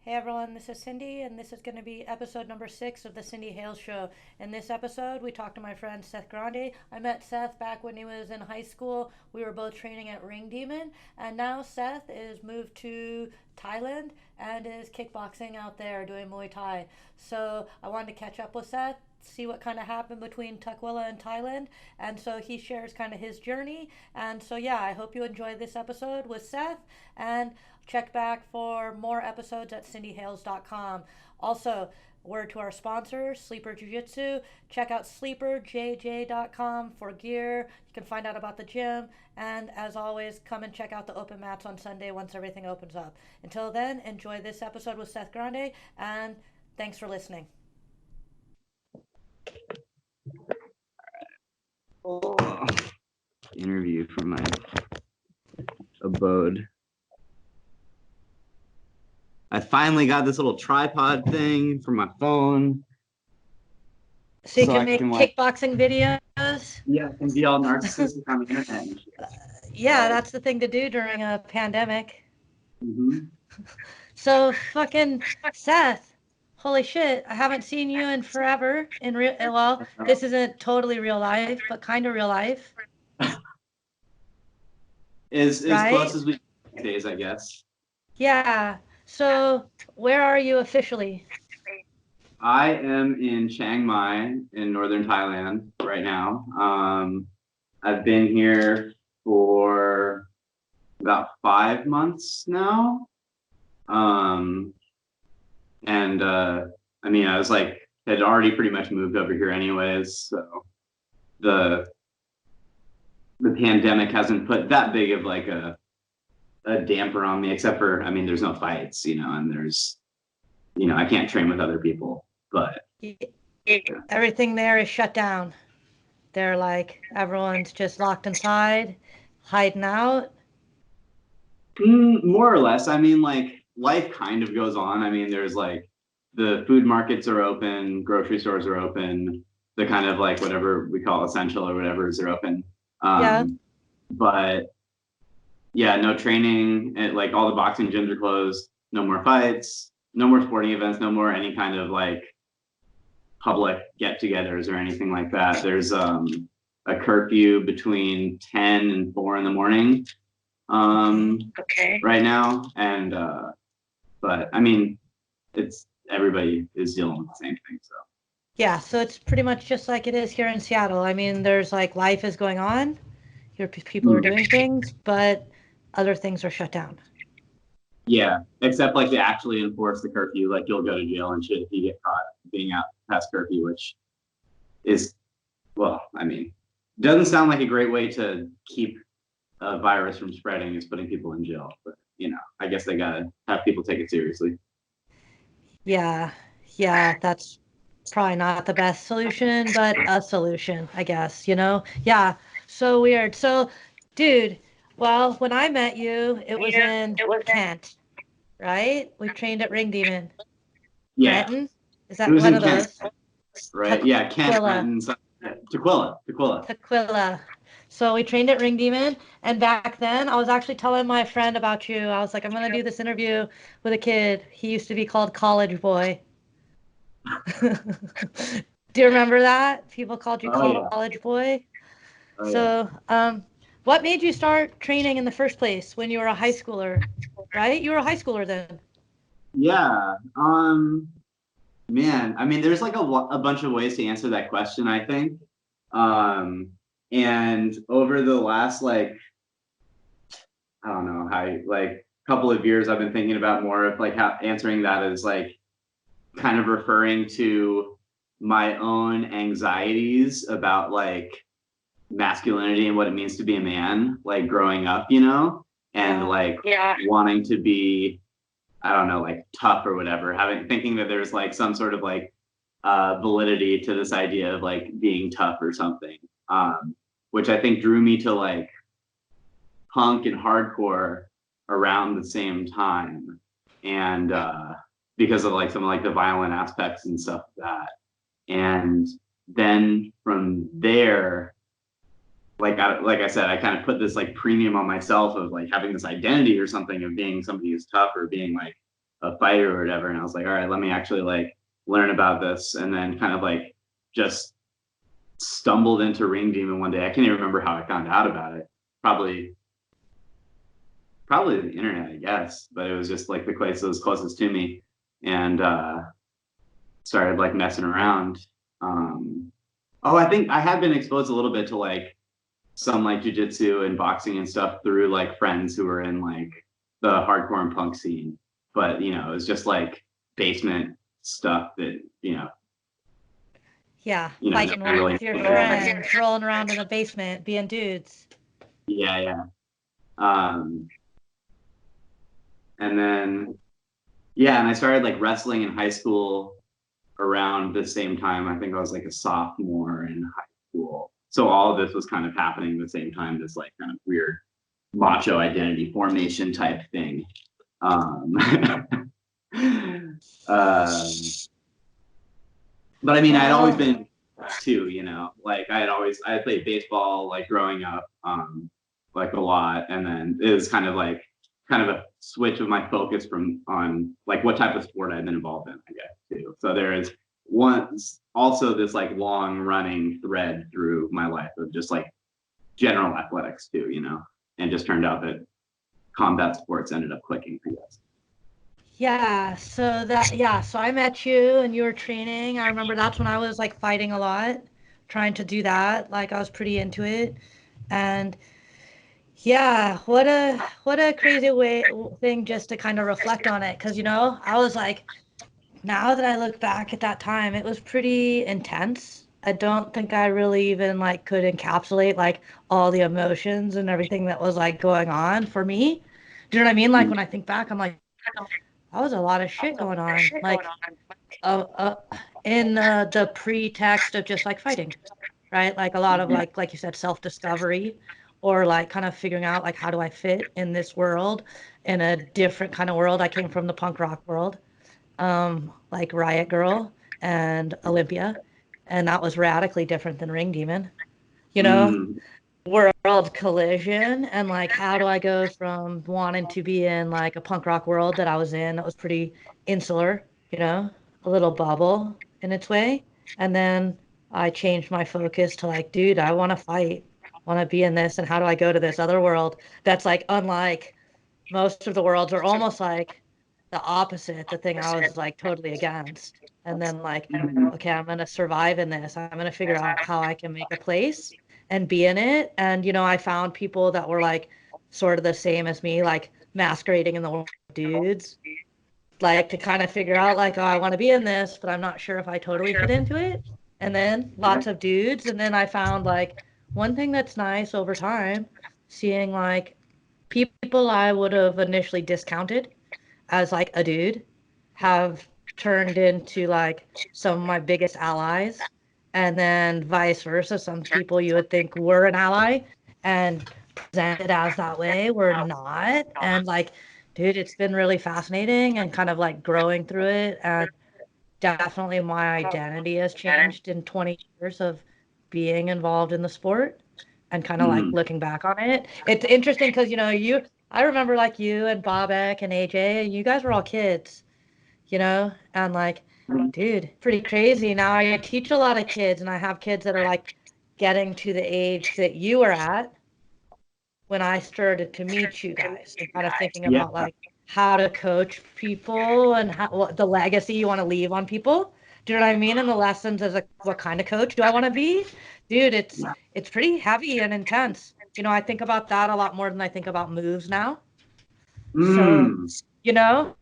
Hey everyone, this is Cindy, and this is going to be episode number 6 of the Cindy Hales Show. In this episode, we talked to my friend Seth Grande. I met Seth back when he was in high school. We were both training at Ring Demon, and now Seth is moved to Thailand and is kickboxing out there doing Muay Thai. So I wanted to catch up with Seth, see what kind of happened between Tukwila and Thailand, and so he shares kind of his journey. And so yeah, I hope you enjoy this episode with Seth, and check back for more episodes at cindyhales.com. Also, word to our sponsor, Sleeper Jiu Jitsu. Check out sleeperjj.com for gear. You can find out about the gym. And as always, come and check out the open mats on Sunday once everything opens up. Until then, enjoy this episode with Seth Grande, and thanks for listening. Interview from my abode. I finally got this little tripod thing for my phone. So you can make kickboxing videos? Yeah, and be all narcissistic on the internet and shit. Yeah, that's the thing to do during a pandemic. Mm-hmm. So fucking Seth, holy shit, I haven't seen you in forever. Well, this isn't totally real life, but kind of real life. As right? Close as we can days, I guess. Yeah. So where are you officially? I am in Chiang Mai in northern Thailand right now. I've been here for about 5 months now. I mean, I was like, had already pretty much moved over here anyways. So the pandemic hasn't put that big of like a damper on me, except for, I mean, there's no fights, and there's, I can't train with other people, but everything there is shut down. They're like, everyone's just locked inside, hiding out. More or less. I mean, like, life kind of goes on. I mean, there's like the food markets are open, grocery stores are open, the kind of like whatever we call essential or whatever are open. Yeah. But yeah, no training. Like all the boxing gyms are closed. No more fights. No more sporting events. No more any kind of like public get-togethers or anything like that. There's a curfew between 10 and 4 in the morning right now, and but I mean, it's everybody is dealing with the same thing. So yeah, so it's pretty much just like it is here in Seattle. I mean, there's like life is going on. Your people are doing things, but other things are shut down. Yeah, except like they actually enforce the curfew. Like you'll go to jail and shit if you get caught being out past curfew, which is, well, I mean, doesn't sound like a great way to keep a virus from spreading, is putting people in jail. But I guess they gotta have people take it seriously. Yeah, that's probably not the best solution, but a solution, I guess, Yeah, so weird. So, dude, well, when I met you, it was in Kent, right? We trained at Ring Demon. Yeah. Renton? Is that one of those? Right, yeah, Kent, Renton, Tukwila. So we trained at Ring Demon, and back then I was actually telling my friend about you. I was like, I'm going to do this interview with a kid. He used to be called College Boy. Do you remember that? People called you College Boy? So, what made you start training in the first place when you were a high schooler, right? You were a high schooler then. Yeah. Man, I mean, there's like a bunch of ways to answer that question, I think. And over the last, like, I don't know how, like, couple of years, I've been thinking about more of like how answering that is like kind of referring to my own anxieties about like masculinity and what it means to be a man, like growing up, and like wanting to be, I don't know, like tough or whatever, thinking that there's like some sort of like validity to this idea of like being tough or something, which I think drew me to like punk and hardcore around the same time, and because of like some of like the violent aspects and stuff like that. And then from there, like I said, I kind of put this like premium on myself of like having this identity or something of being somebody who's tough or being like a fighter or whatever. And I was like, all right, let me actually like learn about this. And then kind of like just stumbled into Ring Demon one day. I can't even remember how I found out about it. Probably the internet, I guess, but it was just like the place that was closest to me, and started like messing around. Oh, I think I had been exposed a little bit to like some like jujitsu and boxing and stuff through like friends who were in like the hardcore and punk scene, but you know, it was just like basement stuff that Yeah, no fighting one really. with your friends, rolling around in the basement, being dudes. Yeah, yeah. Um, and then yeah, and I started like wrestling in high school around the same time. I think I was like a sophomore in high school. So all of this was kind of happening at the same time, this like kind of weird macho identity formation type thing. Um, um, but I mean, I'd always been too, like I had played baseball like growing up, like a lot. And then it was kind of a switch of my focus from on like what type of sport I've been involved in, I guess, too. So there is also this like long running thread through my life of just like general athletics too, and just turned out that combat sports ended up clicking, I guess. So I met you and you were training. I remember that's when I was like fighting a lot, trying to do that. Like I was pretty into it. And yeah, what a crazy thing just to kind of reflect on it. 'Cause I was like, now that I look back at that time, it was pretty intense. I don't think I really even like could encapsulate like all the emotions and everything that was like going on for me. Do you know what I mean? Like when I think back, I'm like, that was a lot of shit going on. Like uh, uh in the pretext of just like fighting, right? Like a lot of like you said, self-discovery, or like kind of figuring out like how do I fit in this world, in a different kind of world. I came from the punk rock world, like Riot Girl and Olympia, and that was radically different than Ring Demon. You know, Mm. world collision, and like how do I go from wanting to be in like a punk rock world that I was in that was pretty insular, a little bubble in its way, and then I changed my focus to like, dude, I want to fight, want to be in this, and how do I go to this other world that's like unlike most of the worlds, or almost like the opposite, the thing I was like totally against. And then like, okay, I'm gonna survive in this. I'm gonna figure out how I can make a place and be in it. And I found people that were like sort of the same as me, like masquerading in the world of dudes, like to kind of figure out like, oh, I want to be in this, but I'm not sure if I totally fit into it. And then lots of dudes. And then I found like one thing that's nice over time, seeing like people I would have initially discounted as like a dude have turned into like some of my biggest allies. And then vice versa, some people you would think were an ally and presented as that way were not. And like, dude, it's been really fascinating and kind of like growing through it. And definitely my identity has changed in 20 years of being involved in the sport and kind of like Mm. looking back on it. It's interesting because, I remember like you and Bobek and AJ, and you guys were all kids, and like, dude, pretty crazy. Now I teach a lot of kids, and I have kids that are like getting to the age that you were at when I started to meet you guys, and kind of thinking Yeah. about like how to coach people and what the legacy you want to leave on people. Do you know what I mean? And the lessons as what kind of coach do I want to be? Dude, it's pretty heavy and intense. I think about that a lot more than I think about moves now. So, Mm. you know,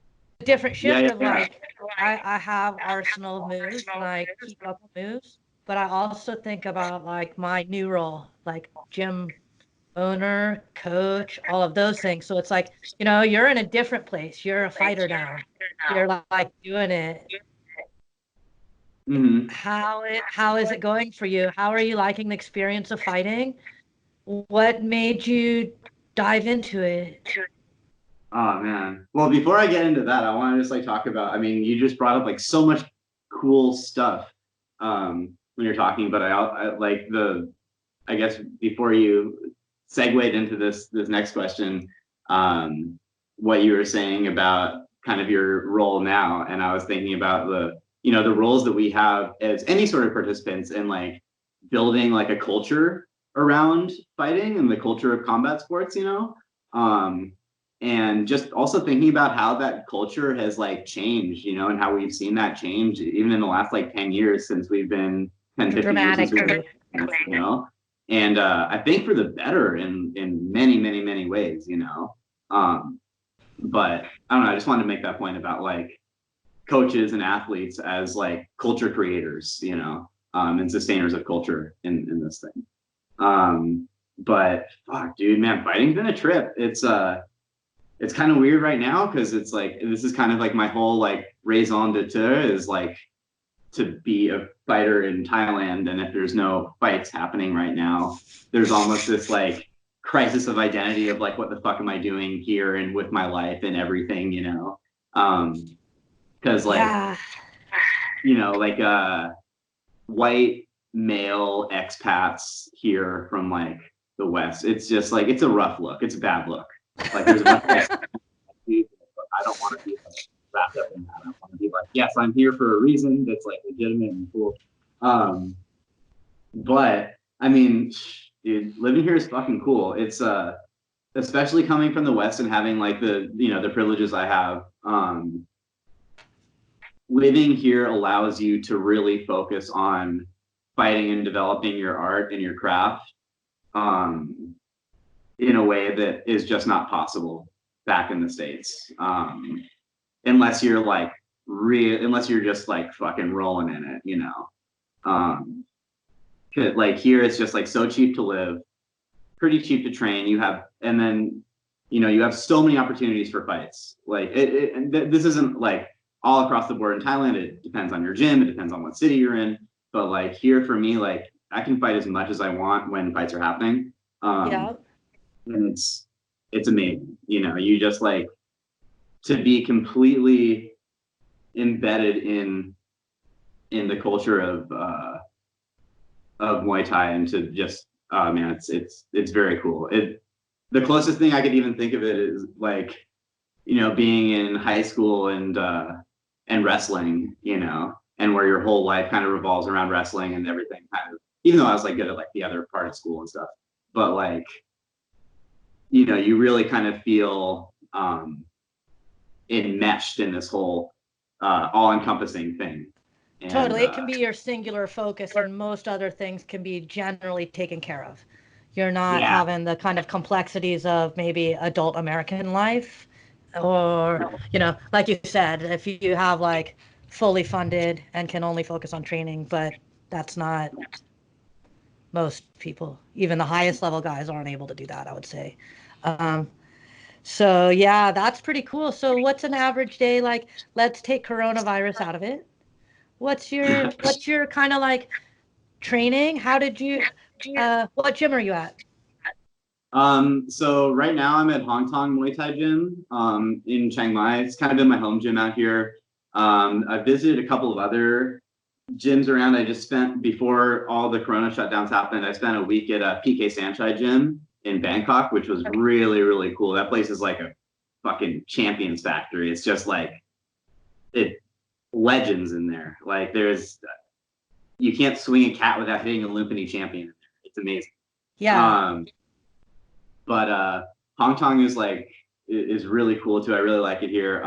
different Yeah, shift yeah, of yeah. like I have arsenal of moves and I keep up with moves, but I also think about like my new role, like gym owner, coach, all of those things. So it's like, you're in a different place. You're a fighter now. You're like doing it. Mm. How is it going for you? How are you liking the experience of fighting? What made you dive into it? Oh man. Well, before I get into that, I want to just like talk about, I mean, you just brought up like so much cool stuff when you're talking, but I like I guess before you segued into this next question, what you were saying about kind of your role now, and I was thinking about the roles that we have as any sort of participants in like building like a culture around fighting and the culture of combat sports, and just also thinking about how that culture has like changed, and how we've seen that change even in the last like 10 years since we've been 10, 15 years since we've been, and I think for the better in many, many, many ways, but I don't know, I just wanted to make that point about like coaches and athletes as like culture creators, and sustainers of culture in this thing. But fuck, dude, man, fighting's been a trip. It's kind of weird right now because it's like this is kind of like my whole like raison d'etre is like to be a fighter in Thailand, and if there's no fights happening right now, there's almost this like crisis of identity of like what the fuck am I doing here and with my life and everything, because like like white male expats here from like the West, it's just like it's a rough look, it's a bad look. Like there's a bunch of I don't want to be like, wrapped up in that. I want to be like, yes, I'm here for a reason that's like legitimate and cool. But I mean, dude, living here is fucking cool. It's especially coming from the West and having like the privileges I have. Living here allows you to really focus on fighting and developing your art and your craft in a way that is just not possible back in the States, unless you're like unless you're just like fucking rolling in it, like here it's just like so cheap to live, pretty cheap to train. And then you have so many opportunities for fights. Like this isn't like all across the board in Thailand. It depends on your gym. It depends on what city you're in. But like here for me, like I can fight as much as I want when fights are happening. And it's amazing. You just like to be completely embedded in the culture of Muay Thai, and to just man, it's very cool. The closest thing I could even think of it is like being in high school and wrestling, and where your whole life kind of revolves around wrestling and everything, kind of, even though I was like good at like the other part of school and stuff, but like you really kind of feel enmeshed in this whole all-encompassing thing. And, totally, it can be your singular focus, and most other things can be generally taken care of. You're not having the kind of complexities of maybe adult American life, or like you said, if you have like fully funded and can only focus on training, but that's not most people. Even the highest level guys aren't able to do that, I would say. So yeah, that's pretty cool. So what's an average day like? Let's take coronavirus out of it. What's your kind of like training? How did you what gym are you at? So right now I'm at Hong Kong Muay Thai Gym in Chiang Mai. It's kind of been my home gym out here. I visited a couple of other gyms around. I just spent, before all the corona shutdowns happened, I spent a week at a PK Sanchai Gym in Bangkok, which was really, really cool. That place is like a fucking champions factory. It's just like legends in there. Like you can't swing a cat without hitting a Lumpini champion in there. It's amazing. Yeah. But Hong Kong is really cool too. I really like it here.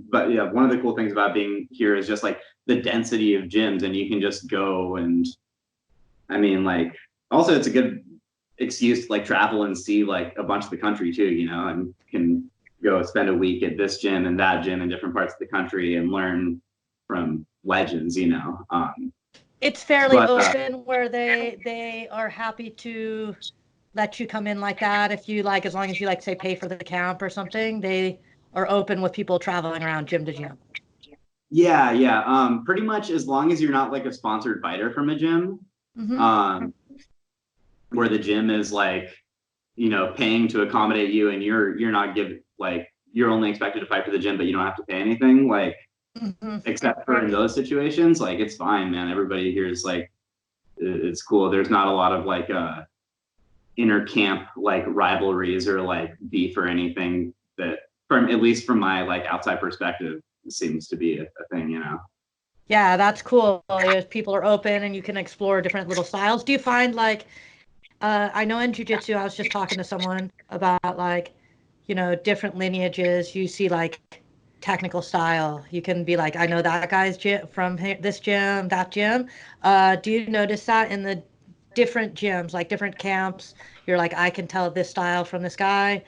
But yeah, one of the cool things about being here is just like the density of gyms, and you can just go, and I mean, like, also it's a good excuse to like travel and see like a bunch of the country too, and can go spend a week at this gym and that gym in different parts of the country and learn from legends, It's fairly open where they are happy to let you come in like that if you like, as long as you like say pay for the camp or something. They are open with people traveling around gym to gym. Yeah. Pretty much as long as you're not like a sponsored fighter from a gym, where the gym is like, paying to accommodate you, and you're not you're only expected to fight for the gym, but you don't have to pay anything, like, except for in those situations, like, it's fine, man. Everybody here is like, it's cool. There's not a lot of like inter camp like rivalries or like beef or anything that from at least from my like outside perspective, it seems to be a thing, you know. Yeah, that's cool. If people are open and you can explore different little styles. Do you find like I know in jujitsu, I was just talking to someone about like, different lineages. You see like technical style. You can be like, I know that guy's gym from this gym, that gym. Do you notice that in the different gyms, like different camps? You're like, I can tell this style from this guy,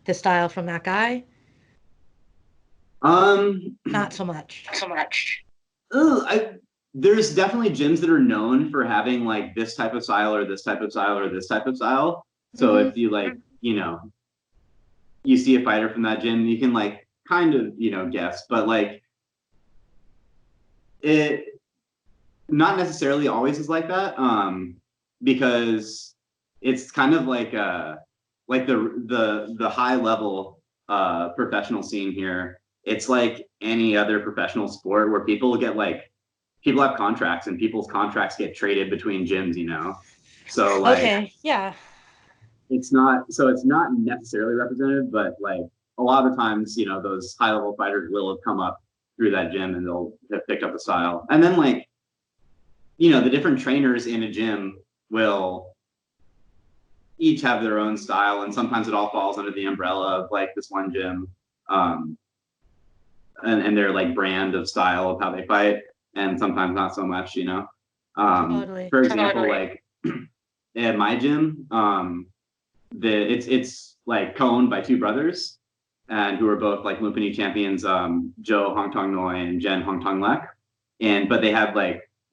this style from that guy. Um, Not so much. so much. I there's definitely gyms that are known for having like this type of style or this type of style or this type of style. So Hmm. if you like, you see a fighter from that gym, you can like kind of, guess, but like it not necessarily always is like that. Because it's kind of like the high level professional scene here. It's like any other professional sport where people have contracts and people's contracts get traded between gyms, you know. So like Okay, yeah. it's not necessarily representative, but like a lot of the times, those high level fighters will have come up through that gym and they'll have picked up the style. And then like, the different trainers in a gym will each have their own style, and sometimes it all falls under the umbrella of like this one gym, um, and their like brand of style of how they fight, and sometimes not so much, Totally. For example, totally. Like at my gym, it's like co-owned by two brothers, and who are both like Lumpini champions, Joe Hong Tong Noi and Jen Hong Tong Lek, but they have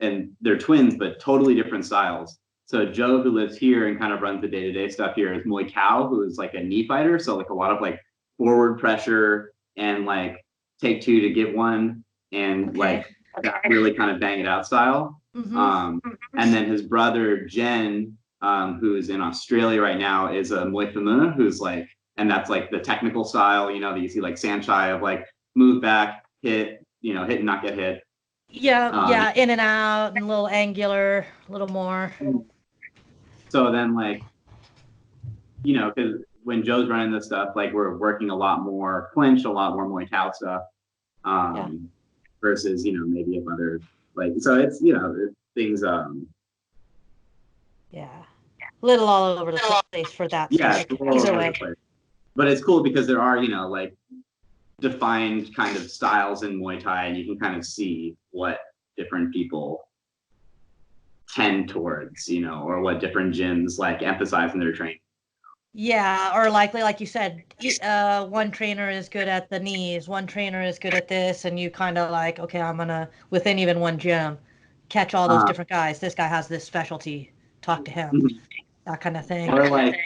and they're twins, but totally different styles. So Joe, who lives here and kind of runs the day-to-day stuff here, is Muay Kao, who is like a knee fighter. So like a lot of like forward pressure and like take two to give one, and Okay. like that really kind of bang it out style. Mm-hmm. And then his brother Jen, who's in Australia right now, is a Muay Thai, who's like, and that's like the technical style, that you see like Sanchai of like move back, hit, hit and not get hit. Yeah, in and out and a little angular, a little more. So then like, because when Joe's running this stuff, like we're working a lot more clinch, a lot more Muay Thai stuff, Yeah. versus, maybe if other, like, so it's, things, Yeah. Little all over the place for that yeah, sport. Either way. But it's cool because there are, like defined kind of styles in Muay Thai, and you can kind of see what different people tend towards, or what different gyms like emphasize in their training. Yeah, or likely, like you said, one trainer is good at the knees, one trainer is good at this, and you kind of like, okay, I'm gonna, within even one gym, catch all those different guys. This guy has this specialty. Talk to him. That kind of thing. Or like,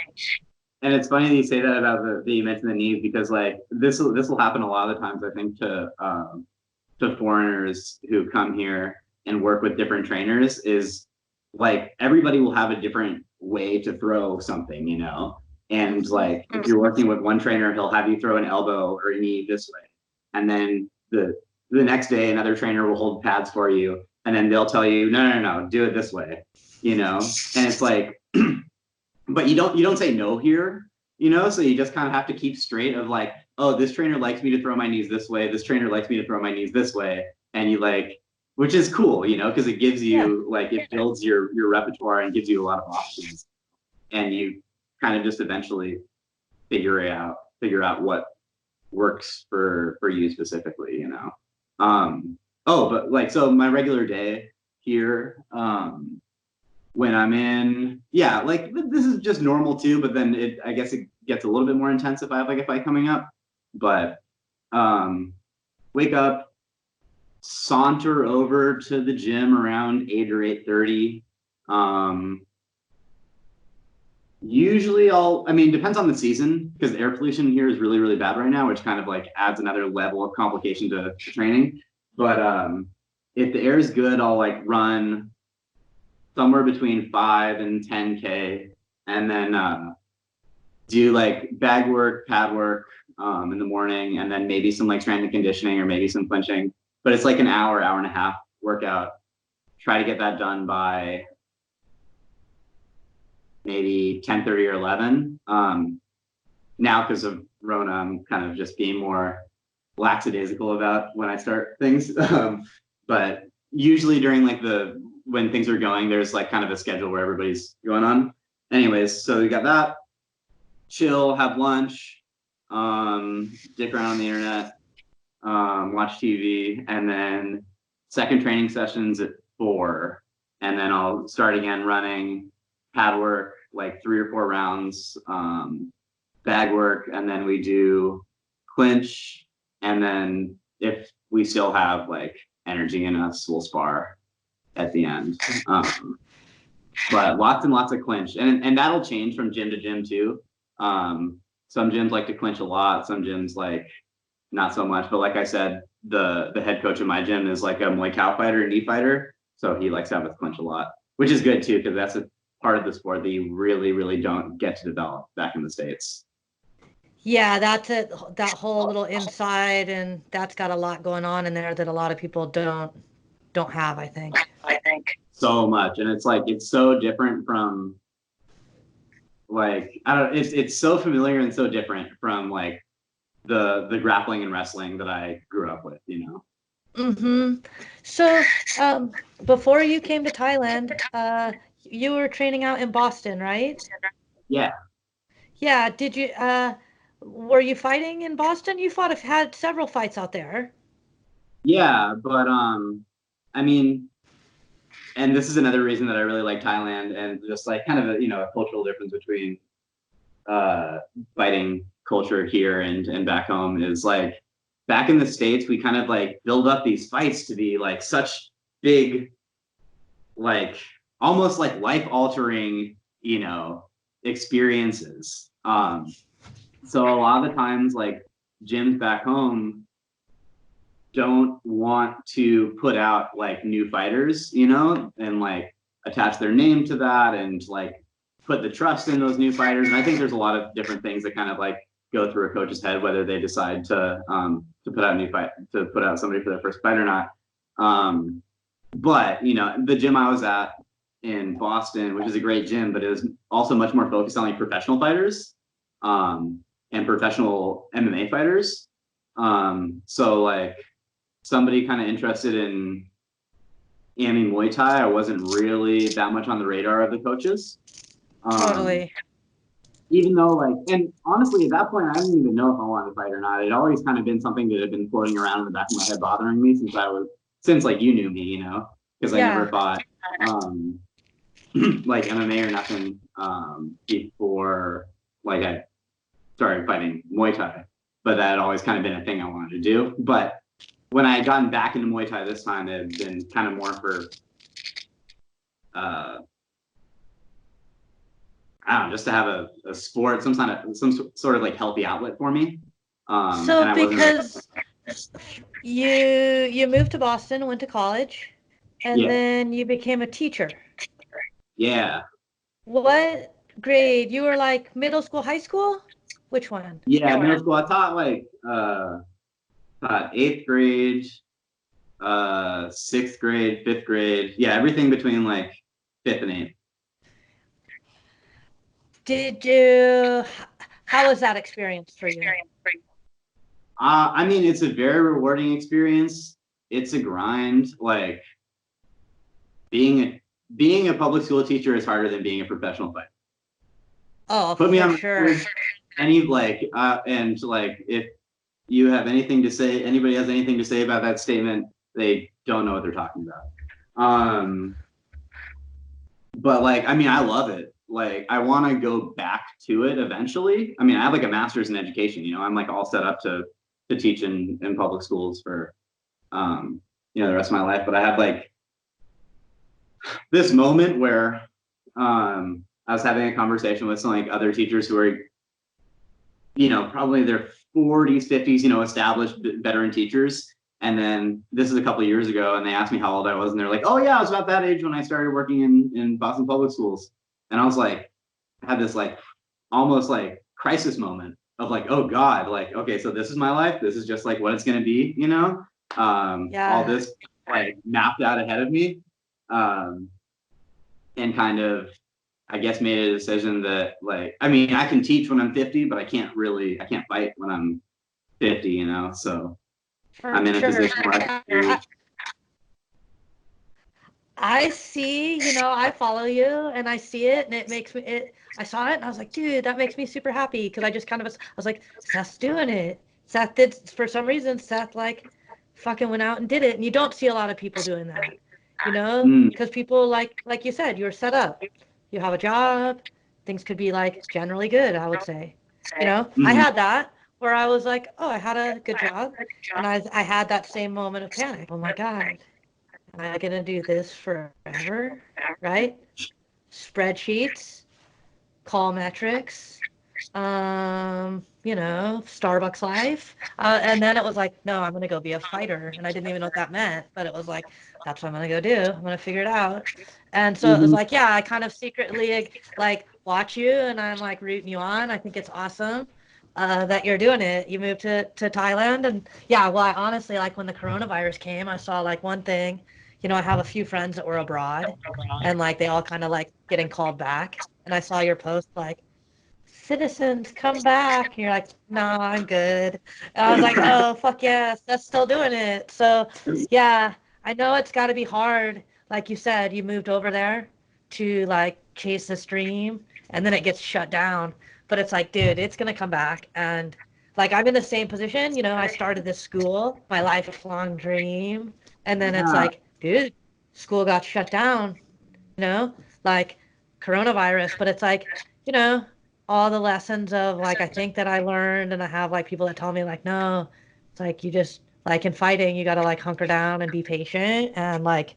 and it's funny that you say that about that you mentioned the knees, because like this will happen a lot of the times, I think, to foreigners who come here and work with different trainers, is like everybody will have a different way to throw something, and like if you're working with one trainer, he'll have you throw an elbow or a knee this way, and then the next day another trainer will hold pads for you, and then they'll tell you no, do it this way, and it's like but you don't say no here, so you just kind of have to keep straight of like, oh, this trainer likes me to throw my knees this way, this trainer likes me to throw my knees this way, and you like, which is cool, because it gives you like, it builds your repertoire and gives you a lot of options, and you kind of just eventually figure out what works for you specifically, oh, but like, so my regular day here, when I'm in, yeah, like this is just normal too, but then I guess it gets a little bit more intense if I have like a fight coming up. But wake up, saunter over to the gym around 8 or 8:30. Usually depends on the season, because air pollution here is really, really bad right now, which kind of like adds another level of complication to training. But if the air is good, I'll like run somewhere between 5 and 10K, and then do like bag work, pad work in the morning, and then maybe some like strength and conditioning or maybe some clinching. But it's like an hour and a half workout. Try to get that done by maybe 10:30 or 11. now because of Rona, I'm kind of just being more lackadaisical about when I start things. But usually during like when things are going, there's like kind of a schedule where everybody's going on. Anyways, so we got that. Chill, have lunch, dick around on the internet, watch TV, and then second training sessions at 4, and then I'll start again running, pad work, like 3 or 4 rounds, bag work, and then we do clinch, and then if we still have like energy in us, we'll spar at the end. But lots and lots of clinch, and that'll change from gym to gym too. Some gyms like to clinch a lot, some gyms like not so much. But like I said, the head coach of my gym is like a Muay Thai fighter, knee fighter, so he likes to have us clinch a lot, which is good too, because that's a part of the sport that you really, really don't get to develop back in the States. Yeah, that's it. That whole little inside, and that's got a lot going on in there that a lot of people don't have, I think. So much, and it's like it's so different from like I don't. It's so familiar and so different from like the grappling and wrestling that I grew up with. You know. Mm-hmm. So, before you came to Thailand, you were training out in Boston, right? Yeah. Yeah. Were you fighting in Boston? You had several fights out there. Yeah, but I mean, and this is another reason that I really like Thailand, and just like kind of a cultural difference between uh fighting culture here and back home is like back in the States we kind of like build up these fights to be like such big, like almost like life altering, experiences. So a lot of the times like gyms back home don't want to put out like new fighters, and like attach their name to that and like put the trust in those new fighters. And I think there's a lot of different things that kind of like go through a coach's head, whether they decide to put out a new fight, to put out somebody for their first fight or not. But the gym I was at in Boston, which is a great gym, but it was also much more focused on like professional fighters, and professional MMA fighters. So like somebody kind of interested in aiming Muay Thai, I wasn't really that much on the radar of the coaches. Totally. Even though like, and honestly, at that point, I didn't even know if I wanted to fight or not. It always kind of been something that had been floating around in the back of my head, bothering me since like you knew me, because I never Yeah. fought like MMA or nothing before like I started fighting Muay Thai. But that had always kind of been a thing I wanted to do. But when I had gotten back into Muay Thai this time, it had been kind of more for, I don't know, just to have a sport, some sort of like healthy outlet for me. So And I wasn't because you moved to Boston, went to college, and yeah, then you became a teacher. yeah, What grade? You were like middle school, high school? Which one? yeah. Middle school, I taught like taught 8th grade, 6th grade, 5th grade. Yeah, everything between like 5th and 8th. Did you, how was that experience for you? I mean, it's a very rewarding experience. It's a grind. Like being a public school teacher is harder than being a professional fighter. Oh, Put me for on sure. any like and like if you have anything to say, anybody has anything to say about that statement, they don't know what they're talking about. But like, I mean, I love it. Like, I want to go back to it eventually. I mean, I have like a master's in education. I'm like all set up to teach in public schools for the rest of my life. But I have like this moment where I was having a conversation with some like other teachers who are probably their 40s, 50s, established veteran teachers. And then this is a couple of years ago, and they asked me how old I was, and they're like, "Oh yeah, I was about that age when I started working in Boston public schools." And I was like, I had this like almost like crisis moment of like, oh God, like, okay, so this is my life. This is just like what it's gonna be, all Yeah. this like mapped out ahead of me, and kind of I guess made a decision that like, I mean, I can teach when I'm 50, but I can't fight when I'm 50, you know? So For I'm in a sure. position where I can do. I see, I follow you and I see it and it makes me I saw it and I was like, dude, that makes me super happy because I just kind of I was like, Seth's doing it. Seth did for some reason, Seth like fucking went out and did it. And you don't see a lot of people doing that, Mm, because people like you said, you're set up. You have a job, things could be like generally good, I would say. I mm, had that where I was like, oh, I had a good job and I had that same moment of panic. Oh my God. Am I gonna do this forever? Right? Spreadsheets, call metrics, Starbucks life. And then it was like, no, I'm gonna go be a fighter. And I didn't even know what that meant, but it was like, that's what I'm gonna go do. I'm gonna figure it out. And so it was mhm. like, yeah, I kind of secretly like watch you and I'm like rooting you on. I think it's awesome. That you're doing it. You moved to Thailand and yeah, well, I honestly like when the coronavirus came, I saw like one thing, I have a few friends that were abroad and like they all kind of like getting called back. And I saw your post like, citizens come back. And you're like, no, I'm good. And I was like, oh, fuck yes, that's still doing it. So yeah, I know it's got to be hard. Like you said, you moved over there to like chase this dream and then it gets shut down. But it's like, dude, it's going to come back. And like, I'm in the same position. I started this school, my lifelong dream. And then it's Yeah. like, dude, school got shut down, you know, like coronavirus. But it's like, you know, all the lessons of like I think that I learned, and I have like people that tell me like, no, it's like you just like in fighting, you gotta like hunker down and be patient and like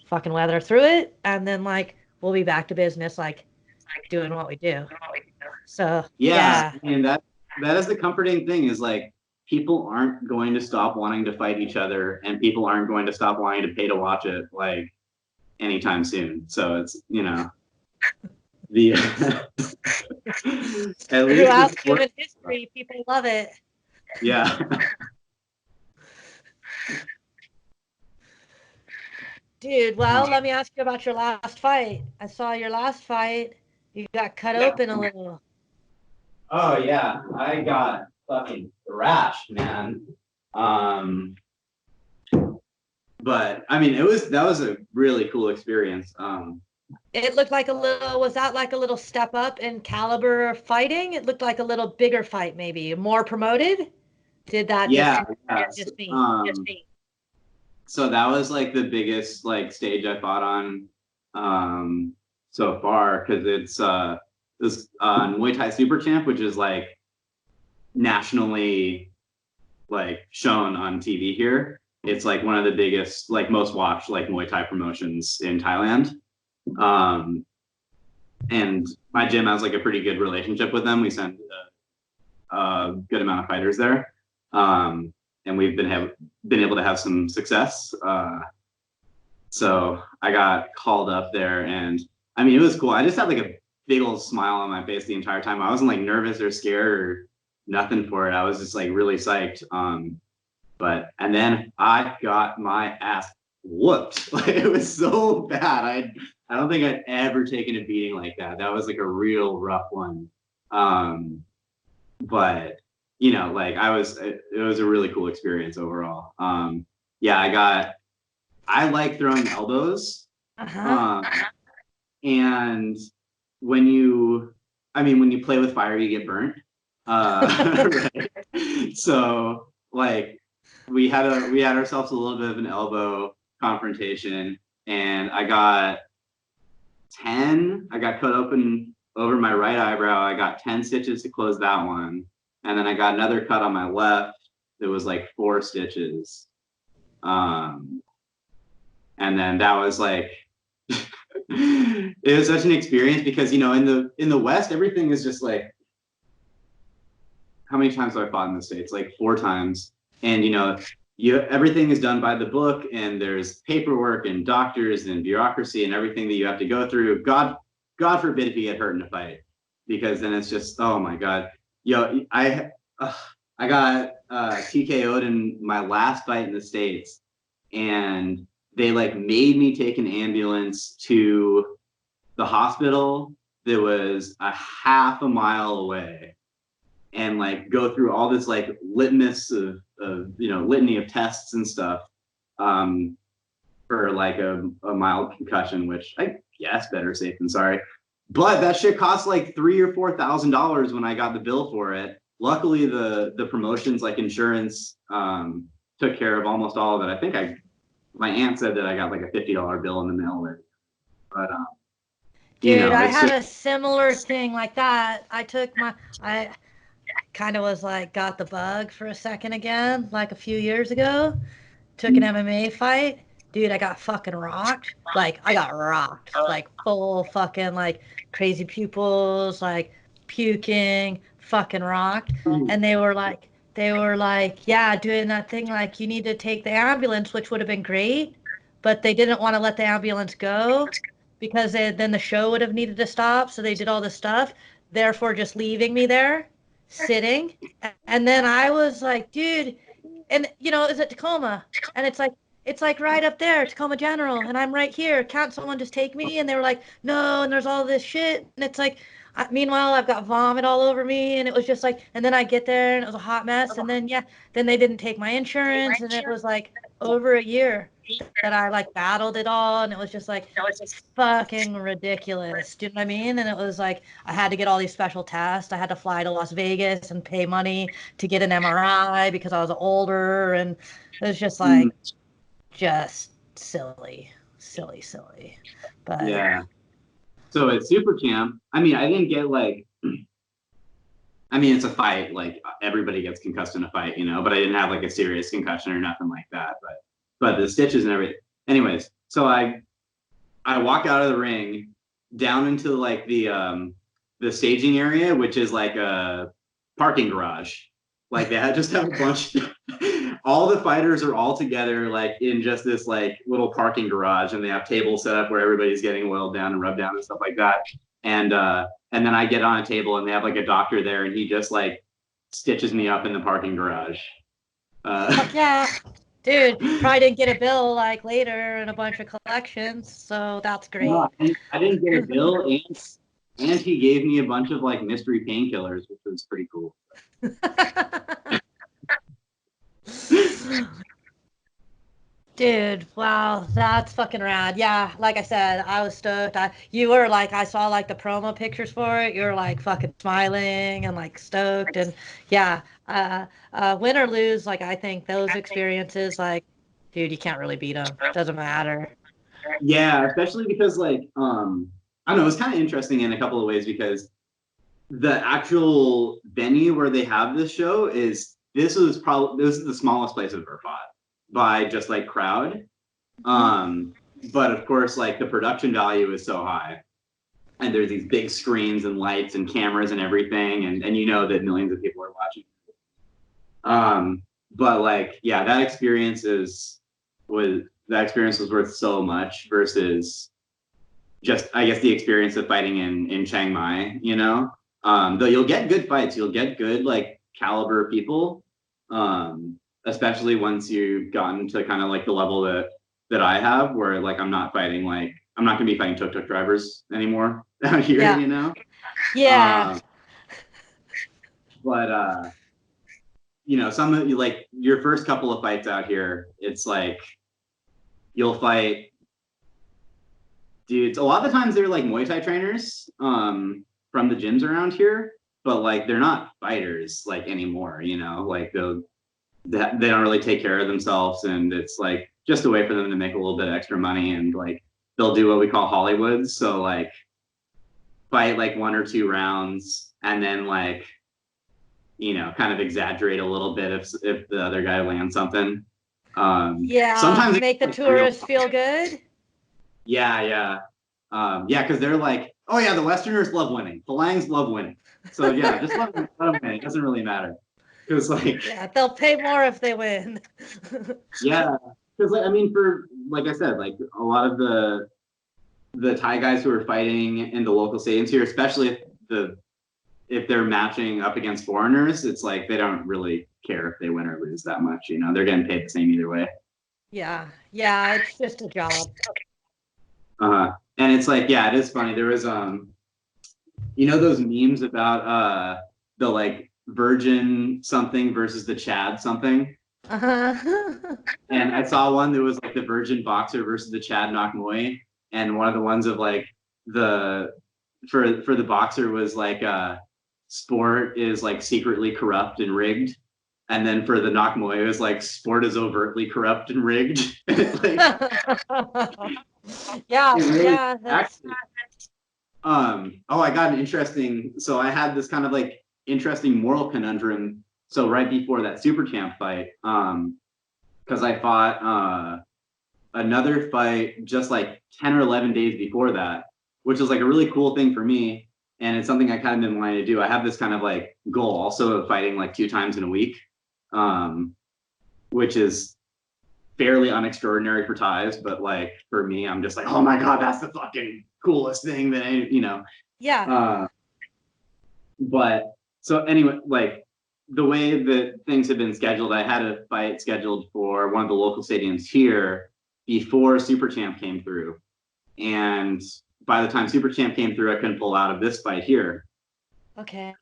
fucking weather through it, and then like we'll be back to business, like doing what we do. So Yeah, yeah, and that is the comforting thing is like people aren't going to stop wanting to fight each other and people aren't going to stop wanting to pay to watch it like anytime soon. So it's, the at least the throughout sport. human history, people love it. Yeah. Dude, well, let me ask you about your last fight. I saw your last fight. You got cut Yeah. open a little. Oh yeah, I got fucking thrashed, man. Um, but I mean, that was a really cool experience. It looked like a little, was that like a little step up in caliber of fighting? It looked like a little bigger fight, maybe more promoted. Did that Yeah, just yeah. just me? So that was like the biggest like stage I fought on so far because it's this Muay Thai Super Champ, which is like nationally like shown on TV here. It's like one of the biggest, like most watched like Muay Thai promotions in Thailand. Um, and my gym has like a pretty good relationship with them. We send a good amount of fighters there. And we've been able to have some success. So I got called up there and I mean, it was cool. I just had like a big old smile on my face the entire time. I wasn't like nervous or scared or nothing for it. I was just like really psyched. And then I got my ass whooped. Like it was so bad. I don't think I'd ever taken a beating like that. That was like a real rough one. But like it was a really cool experience overall. Yeah, I like throwing elbows. Uh-huh. Um, and when when you play with fire, you get burnt. Right. So like we had ourselves a little bit of an elbow confrontation and I got cut open over my right eyebrow. I got 10 stitches to close that one. And then I got another cut on my left. It was like 4 stitches. Um, and then that was like it was such an experience because in the West everything is just like how many times have I fought in the States? Like 4 times. And everything is done by the book and there's paperwork and doctors and bureaucracy and everything that you have to go through. God forbid if you get hurt in a fight, because then it's just, oh my God. I got TKO'd in my last fight in the States and they like made me take an ambulance to the hospital that was a half a mile away and like go through all this like litmus of litany of tests and stuff for like a mild concussion, which I guess better safe than sorry. But that shit cost like $3,000 or $4,000 when I got the bill for it. Luckily, the promotions like insurance took care of almost all of it. I think my aunt said that I got like a $50 bill in the mail with it. But dude, I it's had just a similar thing like that. I kind of was like got the bug for a second again, like a few years ago. Took an MMA fight. Dude, I got fucking rocked. Like, I got rocked. Like, full fucking, like, crazy pupils, like, puking, fucking rocked. And they were like, yeah, doing that thing, like, you need to take the ambulance, which would have been great. But they didn't want to let the ambulance go because then the show would have needed to stop. So they did all this stuff, therefore just leaving me there, sitting. And then I was like, dude, and is it Tacoma? And it's like right up there, Tacoma General, and I'm right here. Can't someone just take me? And they were like, no, and there's all this shit, and it's like, meanwhile, I've got vomit all over me, and it was just like, and then I get there, and it was a hot mess, and then yeah, then they didn't take my insurance, and it was like over a year that I like battled it all, and it was just like fucking ridiculous. Do you know what I mean? And it was like I had to get all these special tests. I had to fly to Las Vegas and pay money to get an MRI because I was older, and it was just like just silly, silly, silly. But yeah. So at Super Camp, I mean, I didn't get like, I mean, it's a fight. Like everybody gets concussed in a fight, but I didn't have like a serious concussion or nothing like that. But the stitches and everything. Anyways, so I walk out of the ring down into like the staging area, which is like a parking garage. Like just have a bunch. All the fighters are all together, like in just this like little parking garage, and they have tables set up where everybody's getting oiled down and rubbed down and stuff like that. And then I get on a table, and they have like a doctor there, and he just like stitches me up in the parking garage. fuck yeah, dude, probably didn't get a bill like later and a bunch of collections, so that's great. No, I didn't get a bill, and he gave me a bunch of like mystery painkillers, which was pretty cool. Dude, wow, that's fucking rad. Yeah, like I said, I was stoked. You were like, I saw like the promo pictures for it. You were like fucking smiling and like stoked, and yeah, win or lose, like I think those experiences, like, dude, you can't really beat them. Doesn't matter. Yeah, especially because like I don't know, it's kind of interesting in a couple of ways because the actual venue where they have this show this is the smallest place I've ever fought by just like crowd. But of course, like the production value is so high, and there's these big screens and lights and cameras and everything, and that millions of people are watching. But like, yeah, that experience was worth so much versus just, I guess, the experience of fighting in Chiang Mai, though you'll get good fights, you'll get good like caliber people, especially once you've gotten to kind of like the level that I have, where like I'm not gonna be fighting tuk-tuk drivers anymore out here, Yeah. Yeah. But some of you, like your first couple of fights out here, it's like you'll fight dudes. A lot of the times they're like Muay Thai trainers from the gyms around here, but like they're not fighters like anymore, like they don't really take care of themselves, and it's like just a way for them to make a little bit extra money, and like they'll do what we call Hollywoods, so like fight like 1 or 2 rounds and then like kind of exaggerate a little bit if the other guy lands something. Sometimes make the tourists feel good. Yeah, because they're like, oh yeah, the Westerners love winning, the Langs love winning, so yeah, just let them win. It doesn't really matter, because like they'll pay more if they win. Yeah, because I mean, for like I said, like a lot of the Thai guys who are fighting in the local stadiums here, especially if they're matching up against foreigners, it's like they don't really care if they win or lose that much. They're getting paid the same either way. Yeah, it's just a job. And it's like, yeah, it is funny. There was you know those memes about the like virgin something versus the Chad something? Uh-huh. And I saw one that was like the virgin boxer versus the Chad Nakmoy, and one of the ones of like the for the boxer was like sport is like secretly corrupt and rigged, and then for the Nakmoy it was like sport is overtly corrupt and rigged. Like Yeah, it really yeah, that's actually oh, I got an interesting, so I had this kind of like interesting moral conundrum. So right before that super champ fight, because I fought another fight just like 10 or 11 days before that, which is like a really cool thing for me. And it's something I kind of been wanting to do. I have this kind of like goal also of fighting like 2 times in a week, um, which is fairly unextraordinary for ties, but like for me, I'm just like, oh my God, that's the fucking coolest thing that yeah. uh, but so anyway, like the way that things have been scheduled, I had a fight scheduled for one of the local stadiums here before Super Champ came through. And by the time Super Champ came through, I couldn't pull out of this fight here. Okay.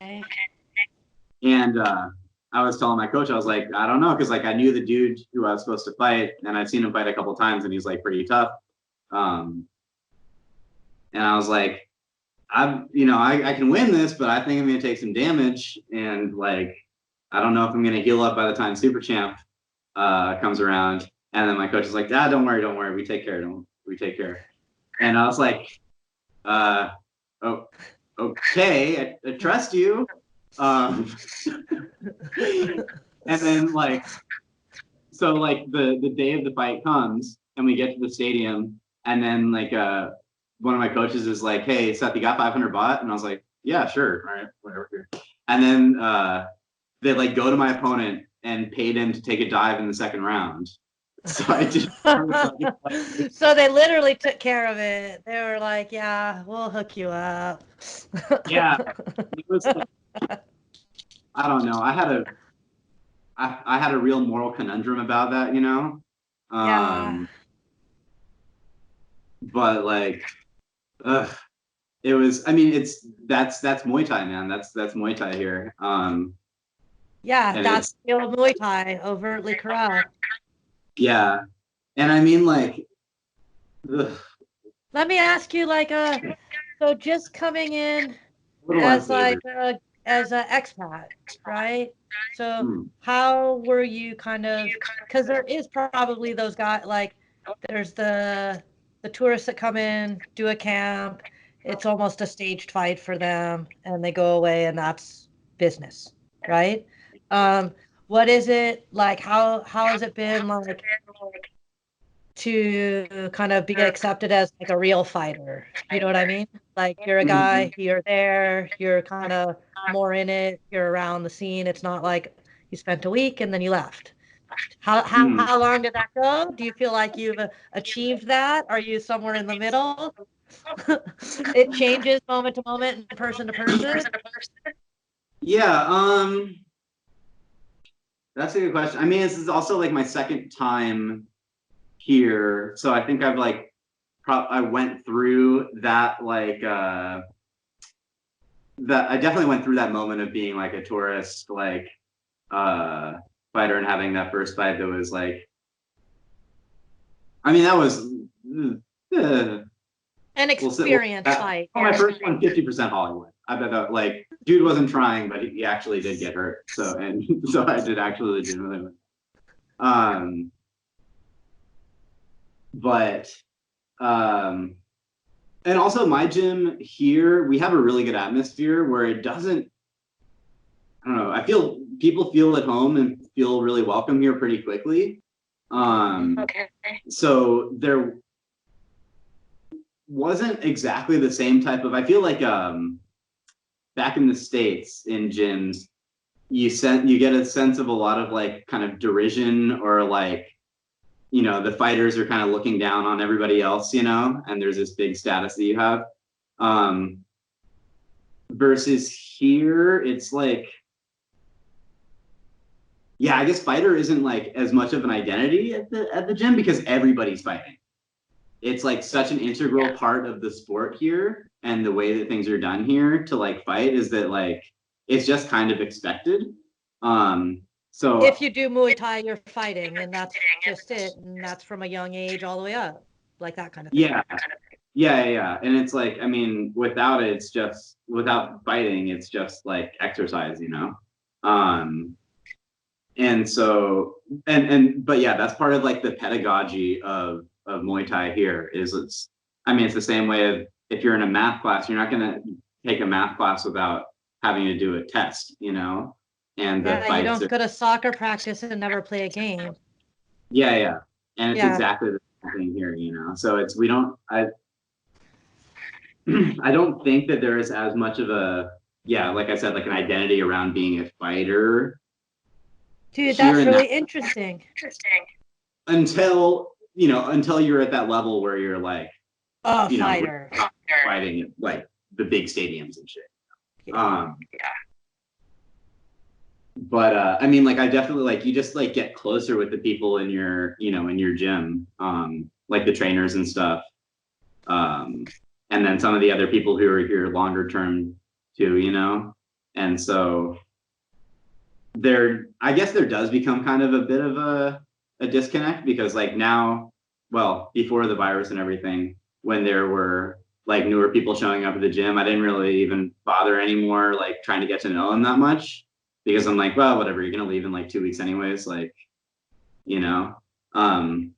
And I was telling my coach, I was like, I don't know, because like I knew the dude who I was supposed to fight, and I've seen him fight a couple times, and he's like pretty tough. Um, and I was like, I can win this, but I think I'm gonna take some damage, and like I don't know if I'm gonna heal up by the time Super Champ comes around. And then my coach is like, don't worry, we take care, we take care. And I was like, oh, okay, I trust you. And then like, so like the day of the fight comes, and we get to the stadium, and then like one of my coaches is like, hey Seth, you got 500 baht? And I was like, yeah, sure, all right, whatever. And then they like go to my opponent and paid him to take a dive in the second round. So I just So they literally took care of it. They were like, yeah, we'll hook you up. yeah, it was like, I don't know. I had a real moral conundrum about that, you know. Yeah. But like, it was. I mean, that's Muay Thai, man. That's Muay Thai here. Yeah, And that's it's real Muay Thai, overtly corrupt. yeah, and I mean like, ugh, Let me ask you, like, so just coming in a little as like unsavory. as an expat, right? So Hmm. how were you kind of, because there is probably those guys, like there's the tourists that come in, do a camp, it's almost a staged fight for them, and they go away, and that's business, right? Um, what is it like? How has it been like to kind of be accepted as like a real fighter? You know what I mean? Like you're a Mhm. guy, you're there, you're kind of more in it, you're around the scene. It's not like you spent a week and then you left. Mhm. How long did that go? Do you feel like you've achieved that? Are you somewhere in the middle? It changes moment to moment and person to person. Yeah. That's a good question. I mean, this is also like my second time here, so I think I've like I went through that like that I definitely went through that moment of being like a tourist like uh fighter and having that first fight that was like, I mean that was uh, An we'll say well, experience fight. my first one 50% Hollywood. I bet that like dude wasn't trying, but he actually did get hurt. So and so I did actually legitimately win. Um, but um, and also my gym here, we have a really good atmosphere where it doesn't. I don't know. I feel people feel at home and feel really welcome here pretty quickly. Okay. So there wasn't exactly the same type of. I feel like back in the States in gyms, you get a sense of a lot of like kind of derision or like, the fighters are kind of looking down on everybody else, and there's this big status that you have. Um, versus here, it's like, yeah, I guess fighter isn't like as much of an identity at the gym because everybody's fighting. it's like such an integral part of the sport here, and the way that things are done here to like fight is that like it's just kind of expected. If So you do Muay Thai, you're fighting, and that's just it. And that's from a young age all the way up, like that kind of thing. yeah, yeah. And it's like, I mean, without it, it's just without fighting, it's just like exercise, you know? Um, and so but yeah, that's part of like the pedagogy of Muay Thai here is it's I mean, it's the same way of if you're in a math class, you're not gonna take a math class without having to do a test, you know? And the Yeah, you fights don't are go to soccer practice and never play a game. yeah. And it's Yeah. exactly the same thing here, you know. So it's we don't I don't think that there is as much of a yeah, like I said, like an identity around being a fighter Dude, here that's in that really interesting. until you know until you're at that level where you're like A you know fighter. fighting at like the big stadiums and shit. Yeah. Um, but I mean, like I definitely like you just like get closer with the people in your you know in your gym, like the trainers and stuff, and then some of the other people who are here longer term too, you know, and so there I guess there does become kind of a bit of a disconnect because like now, well, before the virus and everything, when there were like newer people showing up at the gym, I didn't really even bother anymore, like trying to get to know them that much because I'm like, well, whatever, you're gonna leave in like 2 weeks anyways, like, you know. Um,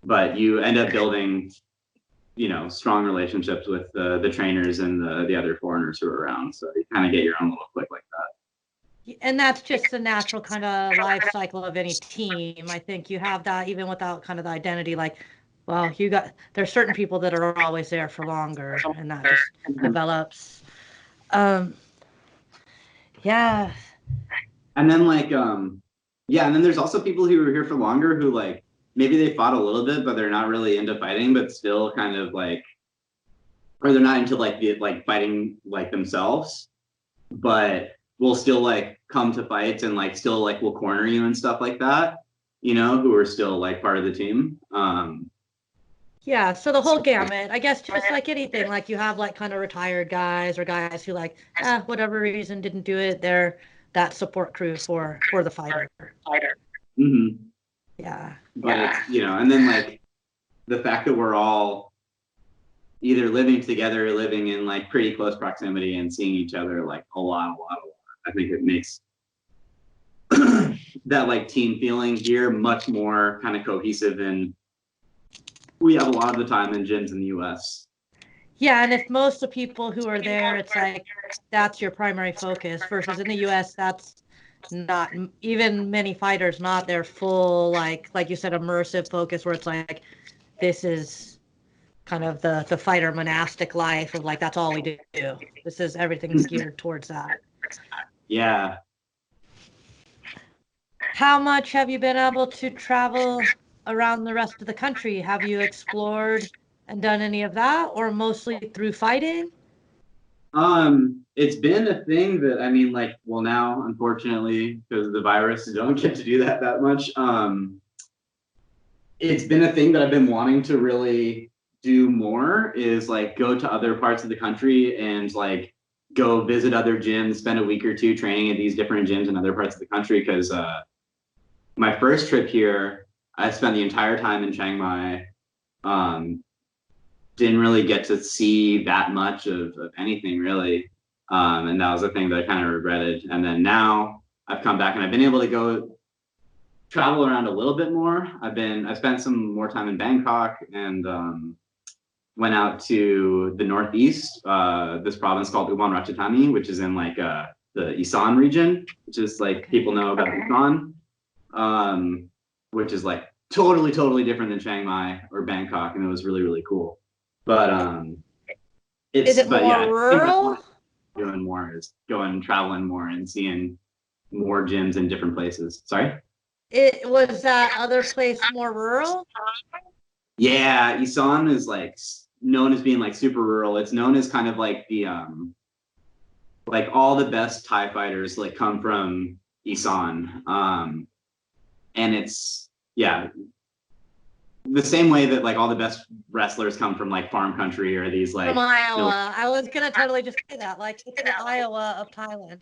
but you end up building, you know, strong relationships with the trainers and the other foreigners who are around. So you kind of get your own little clique like that. And that's just the natural kind of life cycle of any team. I think you have that even without kind of the identity. Like, well, there's certain people that are always there for longer, and that just develops. Um, yeah. And then like yeah, and then there's also people who are here for longer who like maybe they fought a little bit, but they're not really into fighting, but still kind of like or they're not into like the like fighting like themselves, but will still like come to fights and like still like will corner you and stuff like that, you know, who are still like part of the team. Yeah, so the whole gamut. I guess just like anything, like you have like kind of retired guys or guys who like, whatever reason didn't do it. They're that support crew for the fighter. Mm-hmm. Yeah. But it's you know, and then like the fact that we're all either living together or living in like pretty close proximity and seeing each other like a lot. I think it makes that like team feeling here much more kind of cohesive and we have a lot of the time in gyms in the US. Yeah, and if most of the people who are there, it's like that's your primary focus versus in the US, that's not even many fighters not their full like you said immersive focus where it's like this is kind of the fighter monastic life of like that's all we do. This is everything's geared towards that. Yeah. How much have you been able to travel around the rest of the country? Have you explored and done any of that, or mostly through fighting? It's been a thing that I mean, like, well, now unfortunately, because of the virus, you don't get to do that much. It's been a thing that I've been wanting to really do more is like go to other parts of the country and like go visit other gyms, spend a week or two training at these different gyms in other parts of the country. Because my first trip here, I spent the entire time in Chiang Mai. Um, didn't really get to see that much of anything really. And that was the thing that I kind of regretted. And then now I've come back and I've been able to go travel around a little bit more. I spent some more time in Bangkok and went out to the northeast, this province called Ubon Ratchathani, which is in like the Isan region, which is like people know about Isan, which is like totally different than Chiang Mai or Bangkok, and it was really cool. But Is it more yeah, I think that's what rural? I'm doing more is going traveling more and seeing more gyms in different places. Sorry. It was that other place more rural? Yeah, Isan is like known as being like super rural. It's known as kind of like the like all the best Thai fighters like come from Isan. And it's yeah, the same way that like all the best wrestlers come from like farm country or these From like Iowa. I was gonna totally just say that. Like it's the Iowa of Thailand.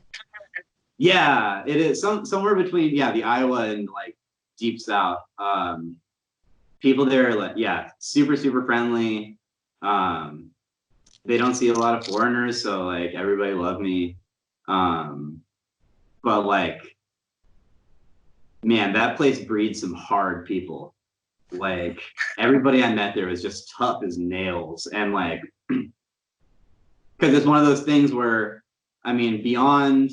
yeah, it is somewhere between the Iowa and like deep south. People there are like super super friendly. Um, they don't see a lot of foreigners, so like everybody loved me. But like man, that place breeds some hard people. Like everybody I met there was just tough as nails, and like because it's one of those things where I mean beyond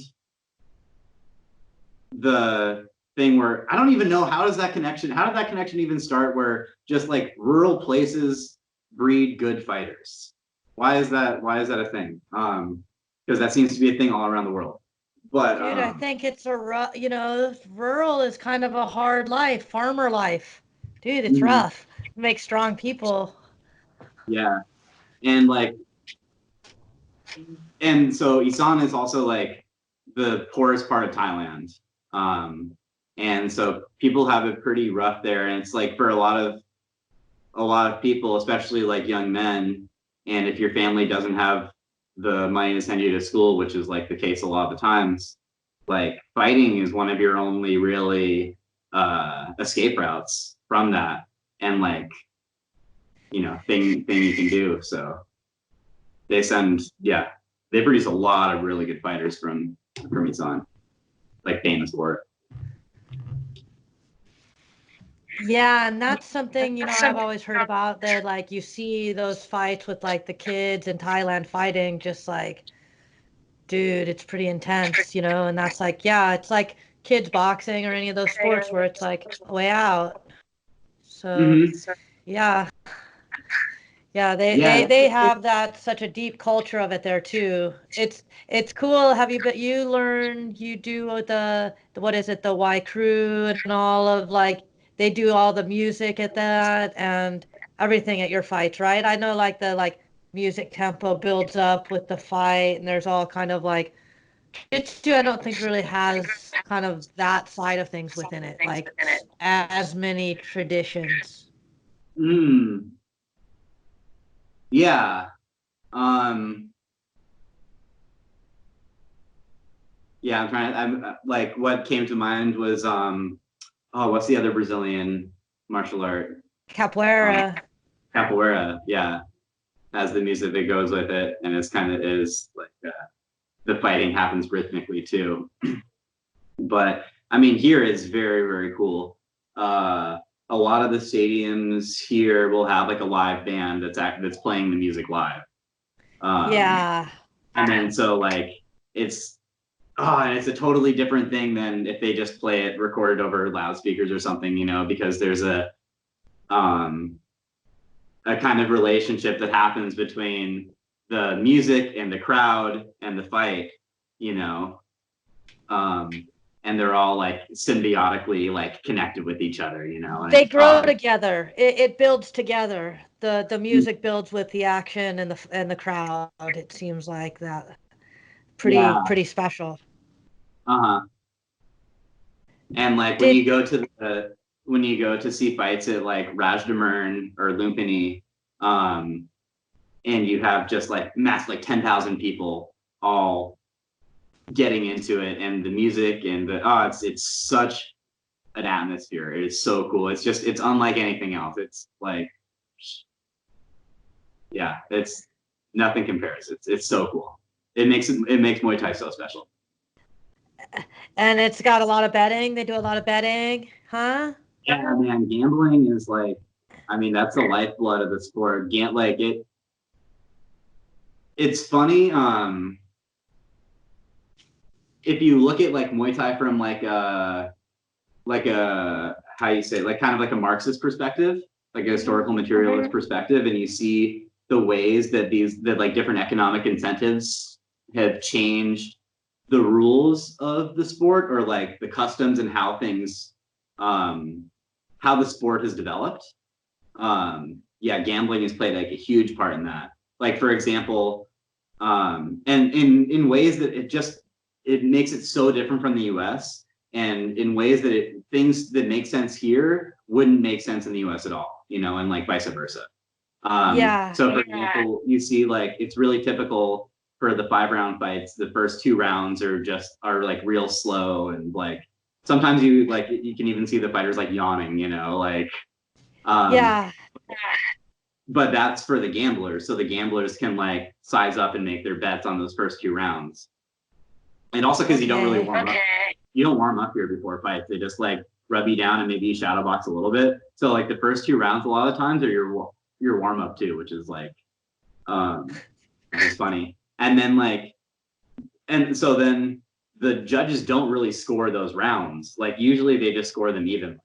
the thing where I don't even know how did that connection even start where just like rural places breed good fighters. Why is that a thing? Because that seems to be a thing all around the world. But Dude, I think it's rural is kind of a hard life, farmer life. Dude, it's rough. It makes strong people. yeah, and like and so Isan is also like the poorest part of Thailand. And so people have it pretty rough there. And it's like for a lot of people, especially like young men, and if your family doesn't have the money to send you to school, which is like the case a lot of the times, like fighting is one of your only really escape routes from that. And like, thing you can do. So they send, they produce a lot of really good fighters from Isan, like famous for it. Yeah, and that's something, I've always heard about that like you see those fights with like the kids in Thailand fighting just like dude, it's pretty intense, and that's like yeah, it's like kids boxing or any of those sports where it's like a way out. So, Mm-hmm. yeah. Yeah, they Yeah. they they have that such a deep culture of it there too. It's cool. Have you but you learn you do the what is it, the Y crew and all of like they do all the music at that and everything at your fights, right? I know like the like music tempo builds up with the fight and there's all kind of like it's too I don't think really has kind of that side of things within it, like as many traditions. Mm, yeah. Um, yeah, I'm like what came to mind was oh, what's the other Brazilian martial art? Um, Capoeira. Capoeira, yeah, has the music that goes with it, and it's kind of is like the fighting happens rhythmically too. But I mean, here is very very cool. A lot of the stadiums here will have like a live band that's playing the music live. Um, Yeah. and then so like it's and it's a totally different thing than if they just play it recorded over loudspeakers or something, because there's um a kind of relationship that happens between the music and the crowd and the fight, you know. Um and they're all like symbiotically like connected with each other, and They it's grow together. It builds together. The mm, music builds with the action and the crowd. It seems like that yeah, pretty special. uh-huh. And like Did when you go to see fights at like Rajdamern or Lumpini, um, and you have just like mass like 10,000 people all getting into it, and the music and it's such an atmosphere. It is so cool. It's unlike anything else. It's like it's nothing compares. It's so cool. It makes Muay Thai so special. and it's got a lot of betting. They do a lot of betting, huh? Yeah, man, gambling is like, I mean, that's the lifeblood of the sport. Like it's funny. If you look at like Muay Thai from like a how you say it, like kind of like a Marxist perspective, like a historical materialist perspective, and you see the ways that like different economic incentives have changed the rules of the sport or like the customs and how the sport has developed. Gambling has played like a huge part in that. Like for example, and in ways that it makes it so different from the US, and in ways that things that make sense here wouldn't make sense in the US at all. and like vice versa. Yeah. So for example, you see like it's really typical for the 5-round fights. The first 2 rounds are like real slow, and like sometimes you can even see the fighters like yawning, like Yeah. but that's for the gamblers. So the gamblers can like size up and make their bets on those first 2 rounds. And also because you don't really warm up. You don't warm up here before fights. They just like rub you down and maybe shadow box a little bit. So like the first 2 rounds a lot of times are your warm up too, which is like it's funny. And then so then the judges don't really score those rounds. Like usually they just score them evenly.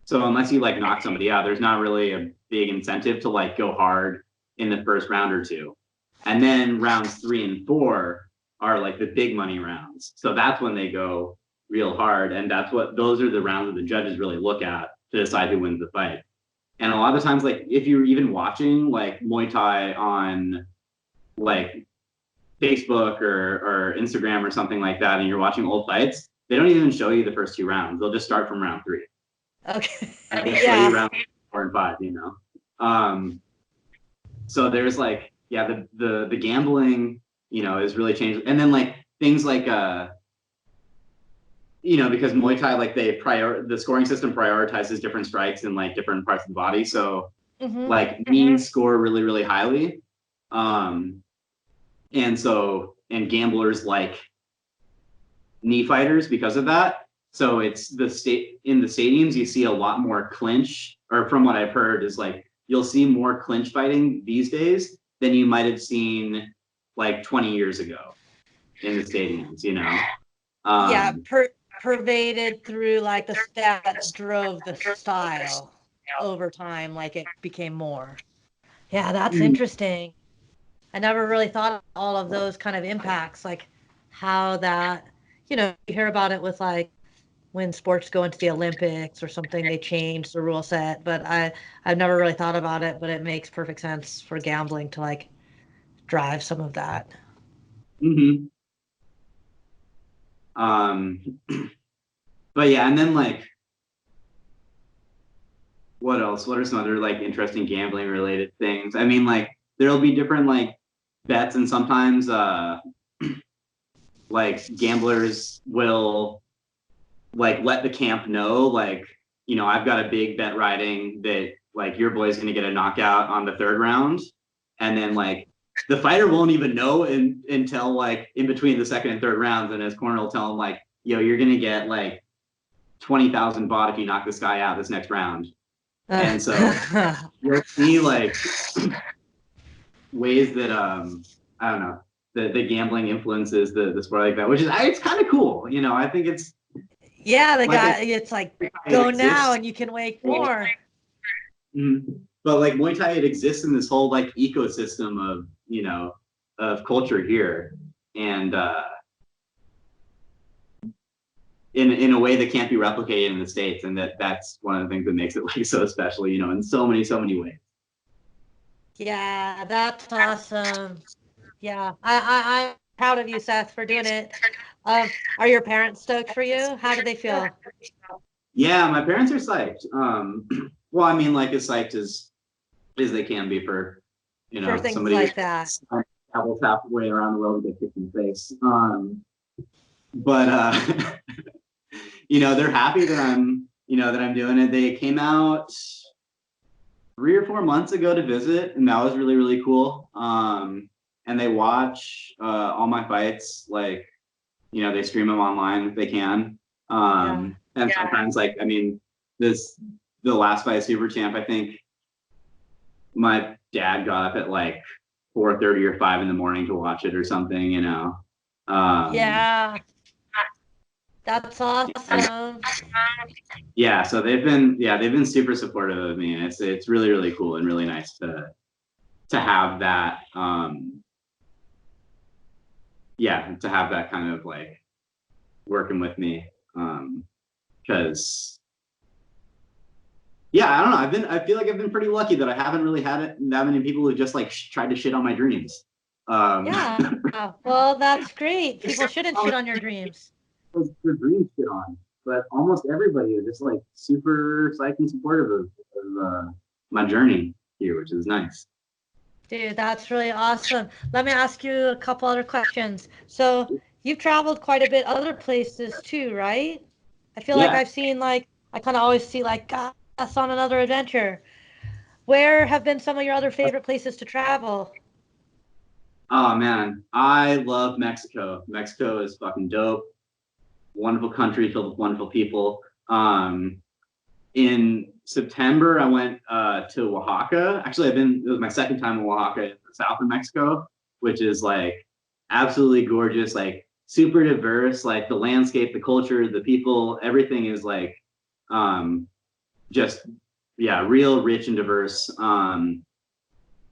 So unless you like knock somebody out, there's not really a big incentive to like go hard in the first round or 2. And then rounds 3 and 4 are like the big money rounds. So that's when they go real hard. And those are the rounds that the judges really look at to decide who wins the fight. And a lot of times, like if you're even watching like Muay Thai on like Facebook or Instagram or something like that, and you're watching old fights, they don't even show you the first 2 rounds. They'll just start from round 3. Okay. They show you round 4 and 5, So there's like, the gambling, is really changed. And then like things like, because Muay Thai, like the scoring system prioritizes different strikes in like different parts of the body. So like knees score really, really highly. And gamblers like knee fighters because of that. So it's in the stadiums, you see a lot more clinch, or from what I've heard is like, you'll see more clinch fighting these days than you might've seen like 20 years ago in the stadiums, Pervaded through like the stats drove the style over time, like it became more. Yeah, that's interesting. I never really thought of all of those kind of impacts, like how that, you hear about it with like when sports go into the Olympics or something, they change the rule set, but I've never really thought about it, but it makes perfect sense for gambling to like drive some of that. Mm-hmm. But yeah, and then like, what else? What are some other like interesting gambling related things? I mean, like there'll be different like bets, and sometimes like gamblers will like let the camp know, like, I've got a big bet riding that like your boy's gonna get a knockout on the 3rd round, and then like the fighter won't even know until like in between the 2nd and 3rd rounds, and his corner will tell him like, yo, you're gonna get like 20,000 baht if you knock this guy out this next round. And so you'll see like ways that I don't know, the gambling influences the sport like that, which is it's kind of cool. I think it's the guy, it's like go now and you can wait more. But like Muay Thai, it exists in this whole like ecosystem of of culture here, and in a way that can't be replicated in the States, and that's one of the things that makes it like so special, in so many ways. Yeah, that's awesome. Yeah, I'm proud of you, Seth, for doing it. Are your parents stoked for you? How do they feel? Yeah, my parents are psyched. Well, I mean, like as psyched as they can be for For things somebody like that. travels halfway around the world and get kicked in the face. But they're happy that I'm doing it. They came out 3 or 4 months ago to visit, and that was really, really cool. And they watch all my fights, like, they stream them online if they can. And sometimes, like, I mean, the last fight, Super Champ, I think my dad got up at like 4:30 or 5 in the morning to watch it or something, Yeah. That's awesome. Yeah, so they've been super supportive of me, and it's really, really cool and really nice to have that to have that kind of like working with me, because I don't know, I feel like I've been pretty lucky that I haven't really had that many people who just like tried to shit on my dreams. Yeah. Well, that's great. People shouldn't shit on your dreams. Their dreams shit on. but almost everybody is just like super psyched and supportive of my journey here, which is nice. Dude, that's really awesome. Let me ask you a couple other questions. So, you've traveled quite a bit other places too, right? I feel like Yeah. I've seen like I kind of always see like us on another adventure. Where have been some of your other favorite places to travel? Oh man, I love Mexico. Mexico is fucking dope. Wonderful country filled with wonderful people. In September, I went to Oaxaca. Actually, it was my second time in Oaxaca in the south of Mexico, which is like absolutely gorgeous, like super diverse, like the landscape, the culture, the people, everything is like um, just, yeah, real rich and diverse.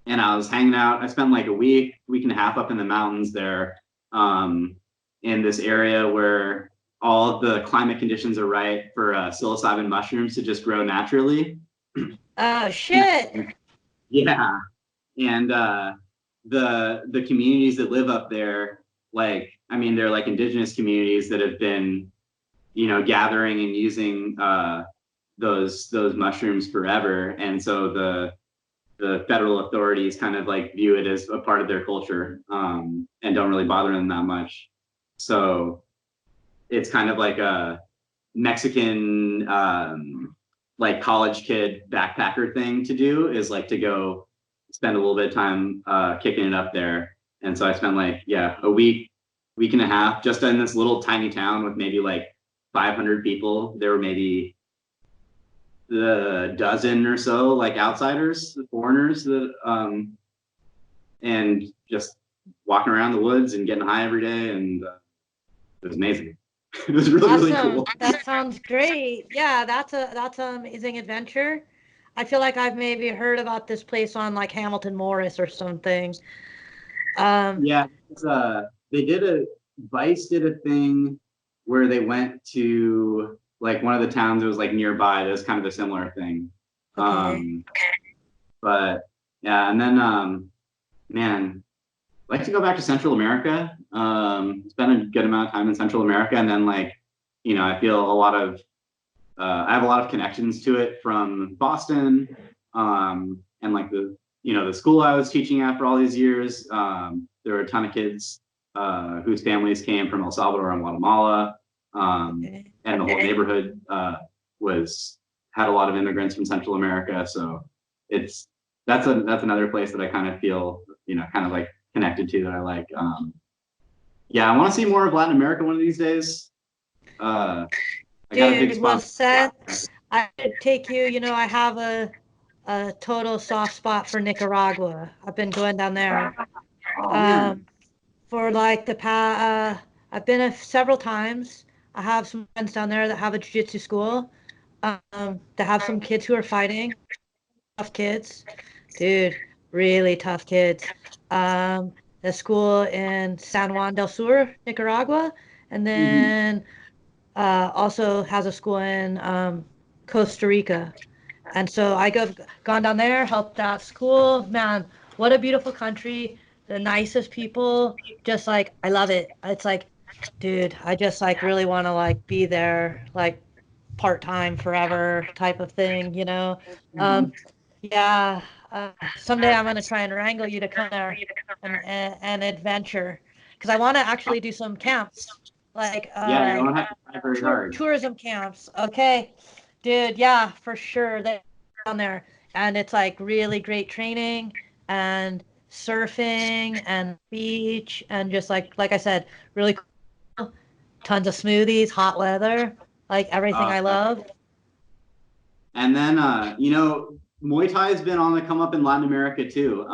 And I was hanging out. I spent like a week and a half up in the mountains there, um, in this area where all the climate conditions are right for psilocybin mushrooms to just grow naturally. Oh shit. Yeah, and the communities that live up there, like I mean, they're like indigenous communities that have been, gathering and using those mushrooms forever, and so the federal authorities kind of like view it as a part of their culture, and don't really bother them that much. So it's kind of like a Mexican like college kid backpacker thing to do, is like to go spend a little bit of time kicking it up there. And so I spent like, yeah, a week and a half just in this little tiny town with maybe like 500 people. There were maybe the dozen or so like outsiders, foreigners that and just walking around the woods and getting high every day, and it was amazing. It was really Awesome. cool. That sounds great. Yeah, that's an amazing adventure. I feel like I've maybe heard about this place on like Hamilton Morris or something. Um, Yeah, they did a Vice did a thing where they went to like one of the towns that was like nearby. That was kind of a similar thing. okay. Um, but yeah, and then man, I like to go back to Central America. Spend a good amount of time in Central America, and then like, I feel a lot of I have a lot of connections to it from Boston, and like the school I was teaching at for all these years. There were a ton of kids whose families came from El Salvador and Guatemala, Okay. and the whole neighborhood was had a lot of immigrants from Central America. So it's that's another place that I kind of feel, kind of like connected to, that I like. Yeah, I want to see more of Latin America one of these days. I got a big Dude, well, spot. Seth, I could take you, I have a total soft spot for Nicaragua. I've been going down there. Oh man. Um, for like the past, I've been several times. I have some friends down there that have a jiu-jitsu school, that have some kids who are fighting, tough kids. Dude, really tough kids. The school in San Juan del Sur, Nicaragua, and Mhm. then also has a school in Costa Rica. And so gone down there, helped out school. Man, what a beautiful country. The nicest people. Just like I love it. It's like, dude, I just like really want to like be there like part-time forever type of thing. Mhm. Um, yeah, someday I'm gonna try and wrangle you to come there and adventure because I want to actually do some camps like Yeah, you don't have to try very hard. tourism camps. Okay, dude, yeah, for sure. They down there, and it's like really great training and surfing and beach and just like I said, really cool. Tons of smoothies, hot weather, like everything Uh, I love. and then Muay Thai has been on the come up in Latin America too.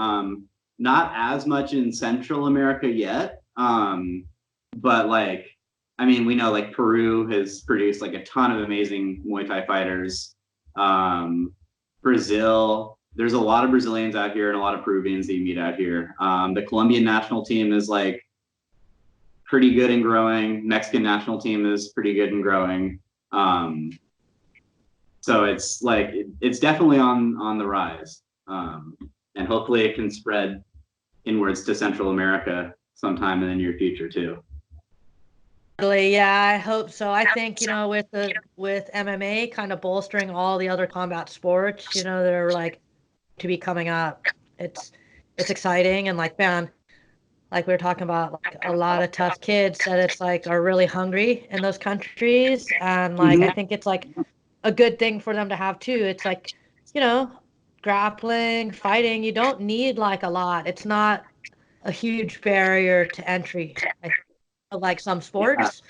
Not as much in Central America yet. But like, I mean, we know like Peru has produced like a ton of amazing Muay Thai fighters. Um, Brazil, there's a lot of Brazilians out here and a lot of Peruvians that you meet out here. The Colombian national team is like pretty good and growing. Mexican national team is pretty good and growing. Um, so it's like it's definitely on the rise, and hopefully it can spread inwards to Central America sometime in the near future too. Totally, yeah, I hope so. I think, with MMA kind of bolstering all the other combat sports, that are like to be coming up. It's it's exciting, and like, man, like we were talking about, like a lot of tough kids that it's like are really hungry in those countries, and like I Hmm. think it's like a good thing for them to have too. It's like, you know, grappling, fighting, you don't need like a lot. It's not a huge barrier to entry. I feel like some Yeah. sports,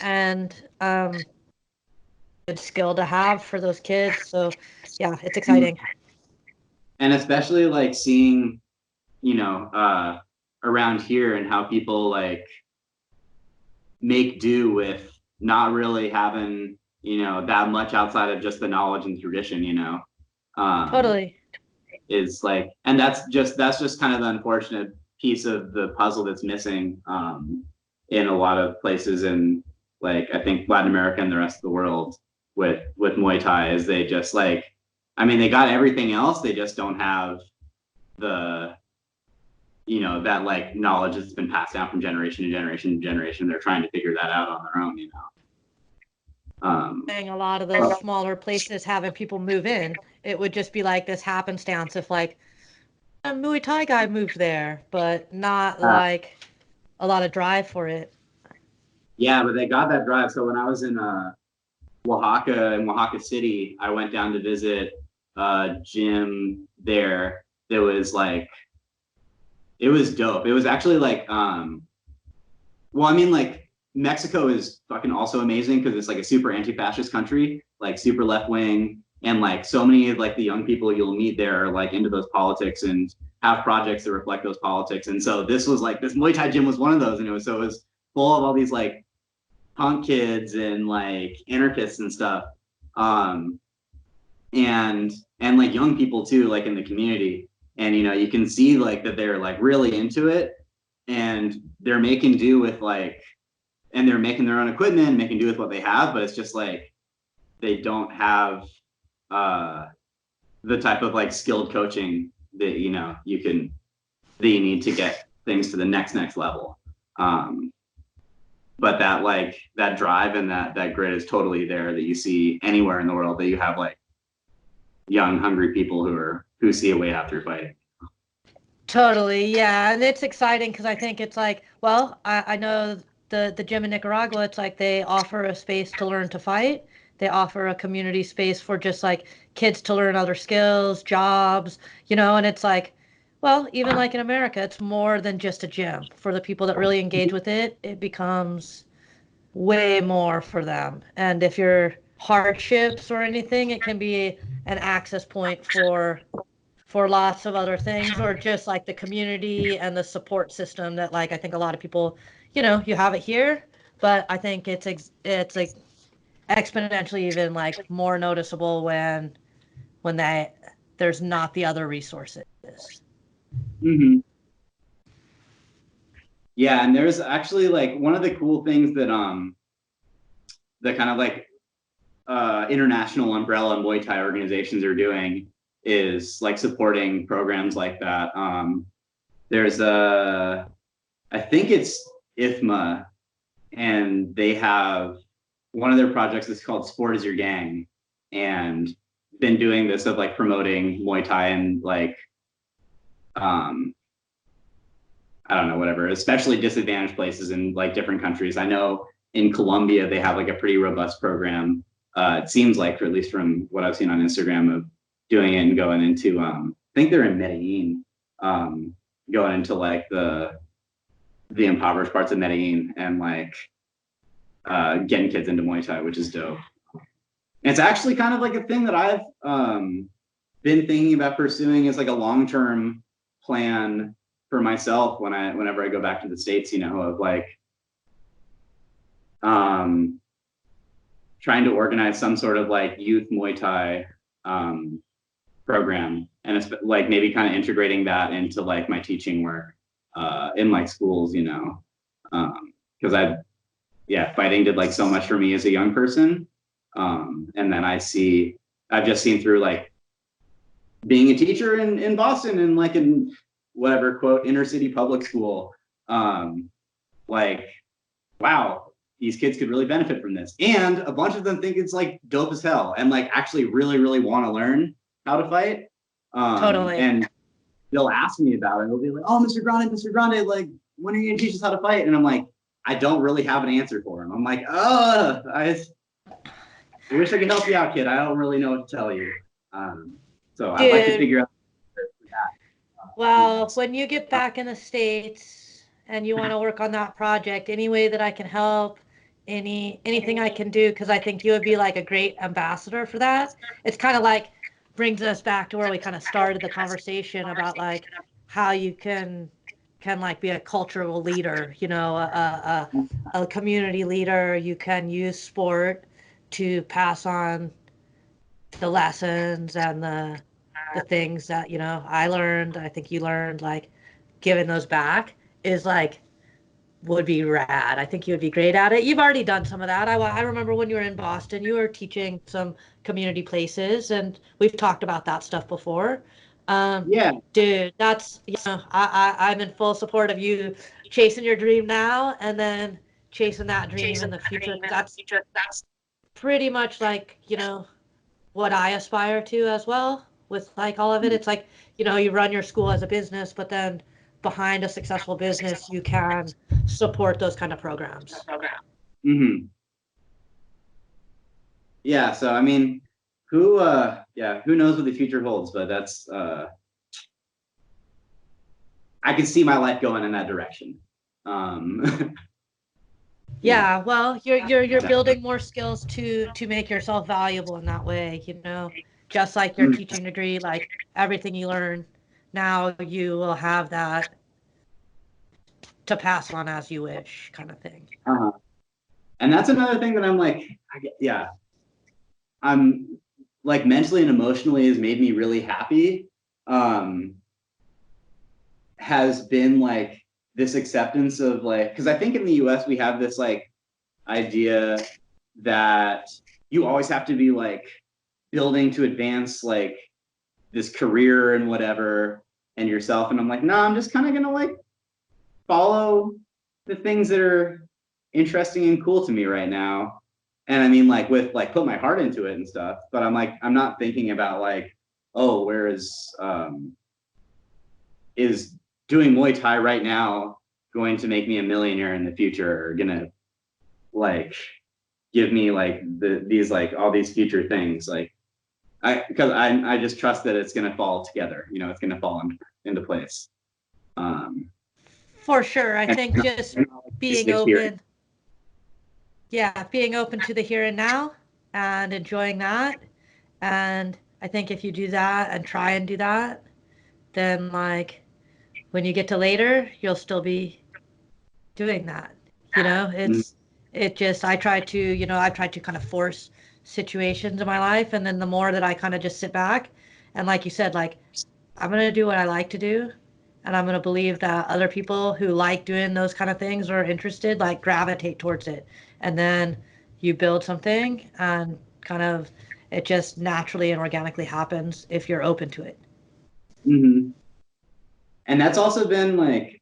and good skill to have for those kids. So yeah, it's exciting. And especially like seeing, you know, around here and how people like make do with not really having, that much outside of just the knowledge and tradition, um, Totally. is like, and that's just kind of the unfortunate piece of the puzzle that's missing, in a lot of places in, like, I think Latin America and the rest of the world with Muay Thai is they just like, I mean, they got everything else, they just don't have the, that like knowledge that's been passed down from generation to generation to generation. They're trying to figure that out on their own. Saying a lot of those But smaller places having people move in, it would just be like this happenstance if like a Muay Thai guy moved there, but not like a lot of drive for it. yeah, but they got that drive. So when I was in Oaxaca, in Oaxaca City, I went down to visit a gym there. That was like, it was dope. It was actually like, well, I mean, like, Mexico is fucking also amazing because it's like a super anti-fascist country, like super left wing, and like so many of like the young people you'll meet there are like into those politics and have projects that reflect those politics. And so this was like, this Muay Thai gym was one of those, and it was full of all these like punk kids and like anarchists and stuff, um, and like young people too, like in the community. And you can see like that they're like really into it, and they're making do with like, and they're making their own equipment, making do with what they have, but it's just like they don't have uh the type of like skilled coaching that you need to get things to the next level. Um but that like that drive and that grit is totally there, that you see anywhere in the world, that you have like young hungry people who see a way out through fighting. Totally, yeah, and it's exciting because I think it's like, well, I know the gym in Nicaragua. It's like they offer a space to learn to fight. They offer a community space for just like kids to learn other skills, jobs, and it's like, well, even like in America, it's more than just a gym. For the people that really engage with it, it becomes way more for them. And if you're hardships or anything, it can be an access point for lots of other things, or just like the community and the support system that like I think a lot of people, you have it here, but I think it's like exponentially even like more noticeable when there's not the other resources. Mm-hmm. Yeah, and there's actually like one of the cool things that the kind of like international umbrella Muay Thai organizations are doing is like supporting programs like that. There's I think it's IFMA, and they have one of their projects is called Sport is Your Gang, and been doing this of like promoting Muay Thai and like, um, I don't know, whatever, especially disadvantaged places in like different countries. I know in Colombia they have like a pretty robust program. It seems like, or at least from what I've seen on Instagram, of doing it and going into, I think they're in Medellin, um, going into like the impoverished parts of Medellin and like getting kids into Muay Thai, which is dope. And it's actually kind of like a thing that I've been thinking about pursuing as like a long-term plan for myself whenever I go back to the States, of like, um, trying to organize some sort of like youth Muay Thai program, and it's like maybe kind of integrating that into like my teaching work in like schools, because fighting did like so much for me as a young person, and then I've just seen through like being a teacher in Boston and like in whatever quote inner city public school, like, wow, these kids could really benefit from this. And a bunch of them think it's like dope as hell and like actually really, really want to learn how to fight. Totally. And they'll ask me about it. They'll be like, "Oh, Mr. Grande, like, when are you gonna teach us how to fight?" And I'm like, I don't really have an answer for him. I'm like, I wish I could help you out, kid. I don't really know what to tell you. So I'd like to figure out that. Well, when you get back in the States and you want to work on that project, any way that I can help, anything I can do, because I think you would be like a great ambassador for that. It's kind of like brings us back to where we kind of started the conversation about like how you can like be a cultural leader, you know, a community leader. You can use sport to pass on the lessons and the things that, you know, I learned, I think you learned, like giving those back is like would be rad. I think you would be great at it. You've already done some of that. I remember when you were in Boston, you were teaching some community places, and we've talked about that stuff before. Yeah. Dude, that's, you know, I'm in full support of you chasing your dream now and then chasing that dream in the future. That's pretty much like, you know, what I aspire to as well with like all of it. It's like, you know, you run your school as a business, but then behind a successful business, you can support those kind of programs. Mm-hmm. Yeah. So, I mean, who knows what the future holds, but that's, I can see my life going in that direction. Yeah, well, you're building more skills to make yourself valuable in that way, you know, just like your teaching degree, like everything you learn now you will have that to pass on as you wish kind of thing. And that's another thing that I'm like, I'm like mentally and emotionally has made me really happy. Has been like this acceptance of like, because I think in the US we have this like idea that you always have to be like building to advance like this career and whatever and yourself. And I'm like, no, I'm just kind of gonna like follow the things that are interesting and cool to me right now. And I mean, like with like put my heart into it and stuff, but I'm like, I'm not thinking about like, oh, where is doing Muay Thai right now going to make me a millionaire in the future, or gonna like give me like these like all these future things. Like because I just trust that it's gonna fall together, you know, it's gonna fall into place. For sure. I think just being open, yeah, being open to the here and now and enjoying that. And I think if you do that and try and do that, then like when you get to later, you'll still be doing that. You know, it just, I try to, you know, I try to kind of force situations in my life. And then the more that I kind of just sit back and like you said, like, I'm going to do what I like to do. And I'm going to believe that other people who like doing those kind of things or are interested, like gravitate towards it. And then you build something and kind of it just naturally and organically happens if you're open to it. Mm-hmm. And that's also been like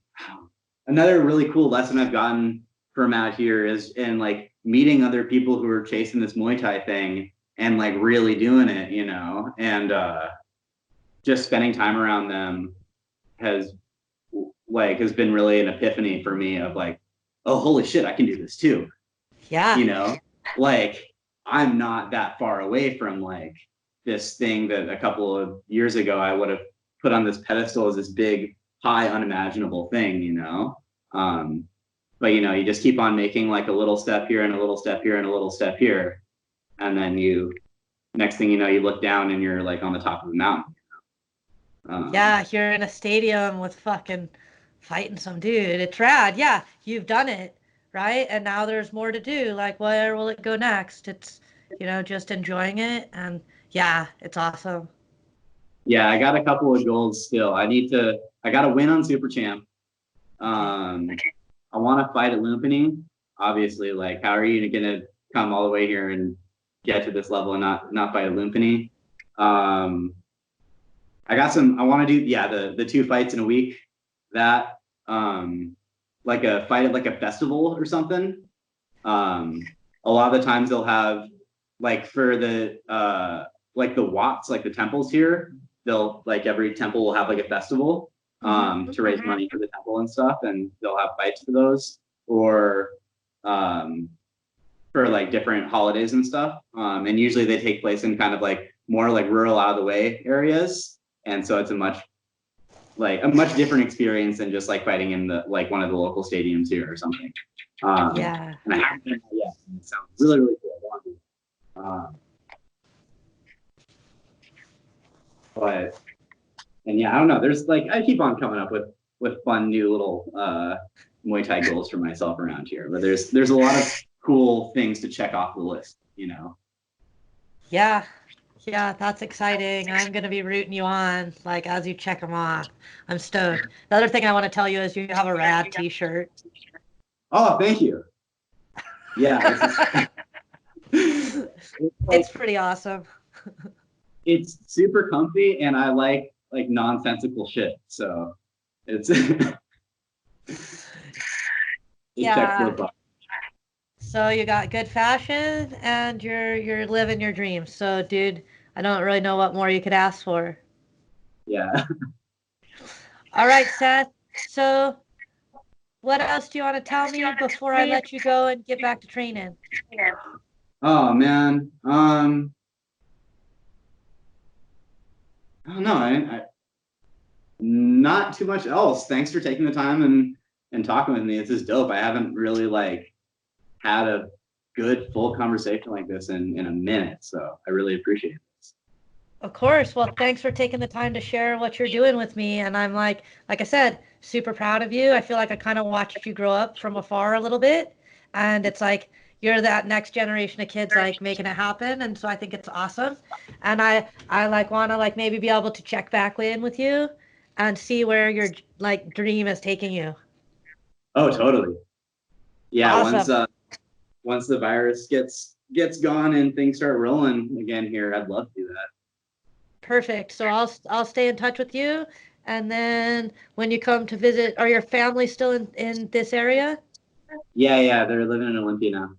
another really cool lesson I've gotten from out here is in like meeting other people who are chasing this Muay Thai thing and like really doing it, you know, and just spending time around them has been really an epiphany for me of like, oh, holy shit, I can do this too. Yeah. You know, like I'm not that far away from like this thing that a couple of years ago I would have put on this pedestal as this big, high, unimaginable thing, you know? But you know, you just keep on making like a little step here and a little step here and a little step here. And then next thing you know, you look down and you're like on the top of the mountain. Yeah, you're in a stadium with fucking fighting some dude. It's rad. Yeah, you've done it, right? And now there's more to do. Like, where will it go next? It's, you know, just enjoying it. And yeah, it's awesome. Yeah, I got a couple of golds still. I got to win on Super Champ. Okay. I want to fight at Lumpini. Obviously, like, how are you going to come all the way here and get to this level and not fight at Lumpini? I want to do, the 2 fights in a week. That, like a fight at like a festival or something. Um, a lot of the times they'll have like for the like the Watts, like the temples here, they'll like every temple will have like a festival to raise money for the temple and stuff, and they'll have fights for those, or um, for like different holidays and stuff. And usually they take place in kind of like more like rural out of the way areas. And so it's a much different experience than just like fighting in the like one of the local stadiums here or something. Yeah. And I haven't been there yet. And it sounds really, really cool. I want to. But and yeah, I don't know. There's like I keep on coming up with fun new little Muay Thai goals for myself around here. But there's a lot of cool things to check off the list, you know. Yeah. Yeah, that's exciting. I'm going to be rooting you on, like, as you check them off. I'm stoked. The other thing I want to tell you is you have a rad t-shirt. Oh, thank you. Yeah, It's pretty awesome. it's super comfy, and I like nonsensical shit. So it's it checks Yeah. both boxes. So you got good fashion and you're living your dreams. So, dude, I don't really know what more you could ask for. Yeah. All right, Seth. So, what else do you want to tell me before I let you go and get back to training? Oh man. I don't know. Not too much else. Thanks for taking the time and talking with me. This is dope. I haven't really like had a good full conversation like this in a minute. So I really appreciate this. Of course. Well, thanks for taking the time to share what you're doing with me. And I'm like I said, super proud of you. I feel like I kind of watched you grow up from afar a little bit. And it's like you're that next generation of kids like making it happen. And so I think it's awesome. And I like want to like maybe be able to check back in with you and see where your like dream is taking you. Oh, totally. Yeah, Awesome. once the virus gets gone and things start rolling again here, I'd love to do that. Perfect. So I'll stay in touch with you. And then when you come to visit, are your family still in this area? Yeah, they're living in Olympia now.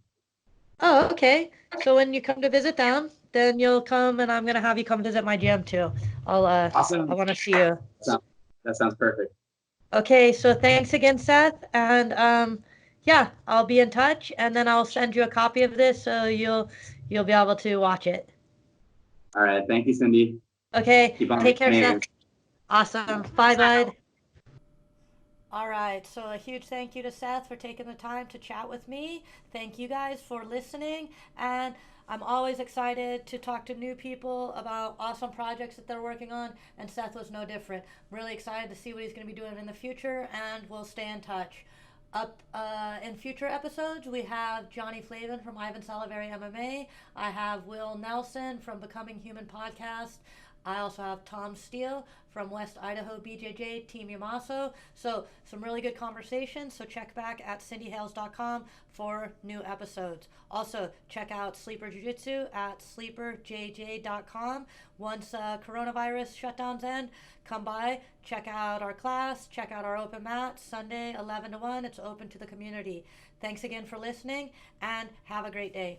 Oh, okay. So when you come to visit them, then you'll come and I'm gonna have you come visit my gym too. I Awesome. wanna see you. Sounds, that sounds perfect. Okay, so thanks again, Seth. And yeah, I'll be in touch and then I'll send you a copy of this so you'll be able to watch it. All right. Thank you, Cindy. Okay, Keep on take being care, Seth. amazing. Awesome. Bye, bud. All right, so a huge thank you to Seth for taking the time to chat with me. Thank you guys for listening, and I'm always excited to talk to new people about awesome projects that they're working on, and Seth was no different. I'm really excited to see what he's going to be doing in the future, and we'll stay in touch. Up in future episodes, we have Johnny Flavin from Ivan Saliveri MMA. I have Will Nelson from Becoming Human podcast. I also have Tom Steele from West Idaho BJJ Team Yamaso. So some really good conversations. So check back at cindyhales.com for new episodes. Also check out Sleeper Jiu Jitsu at sleeperjj.com. Once coronavirus shutdowns end, come by, check out our class, check out our open mat. Sunday 11 to 1. It's open to the community. Thanks again for listening and have a great day.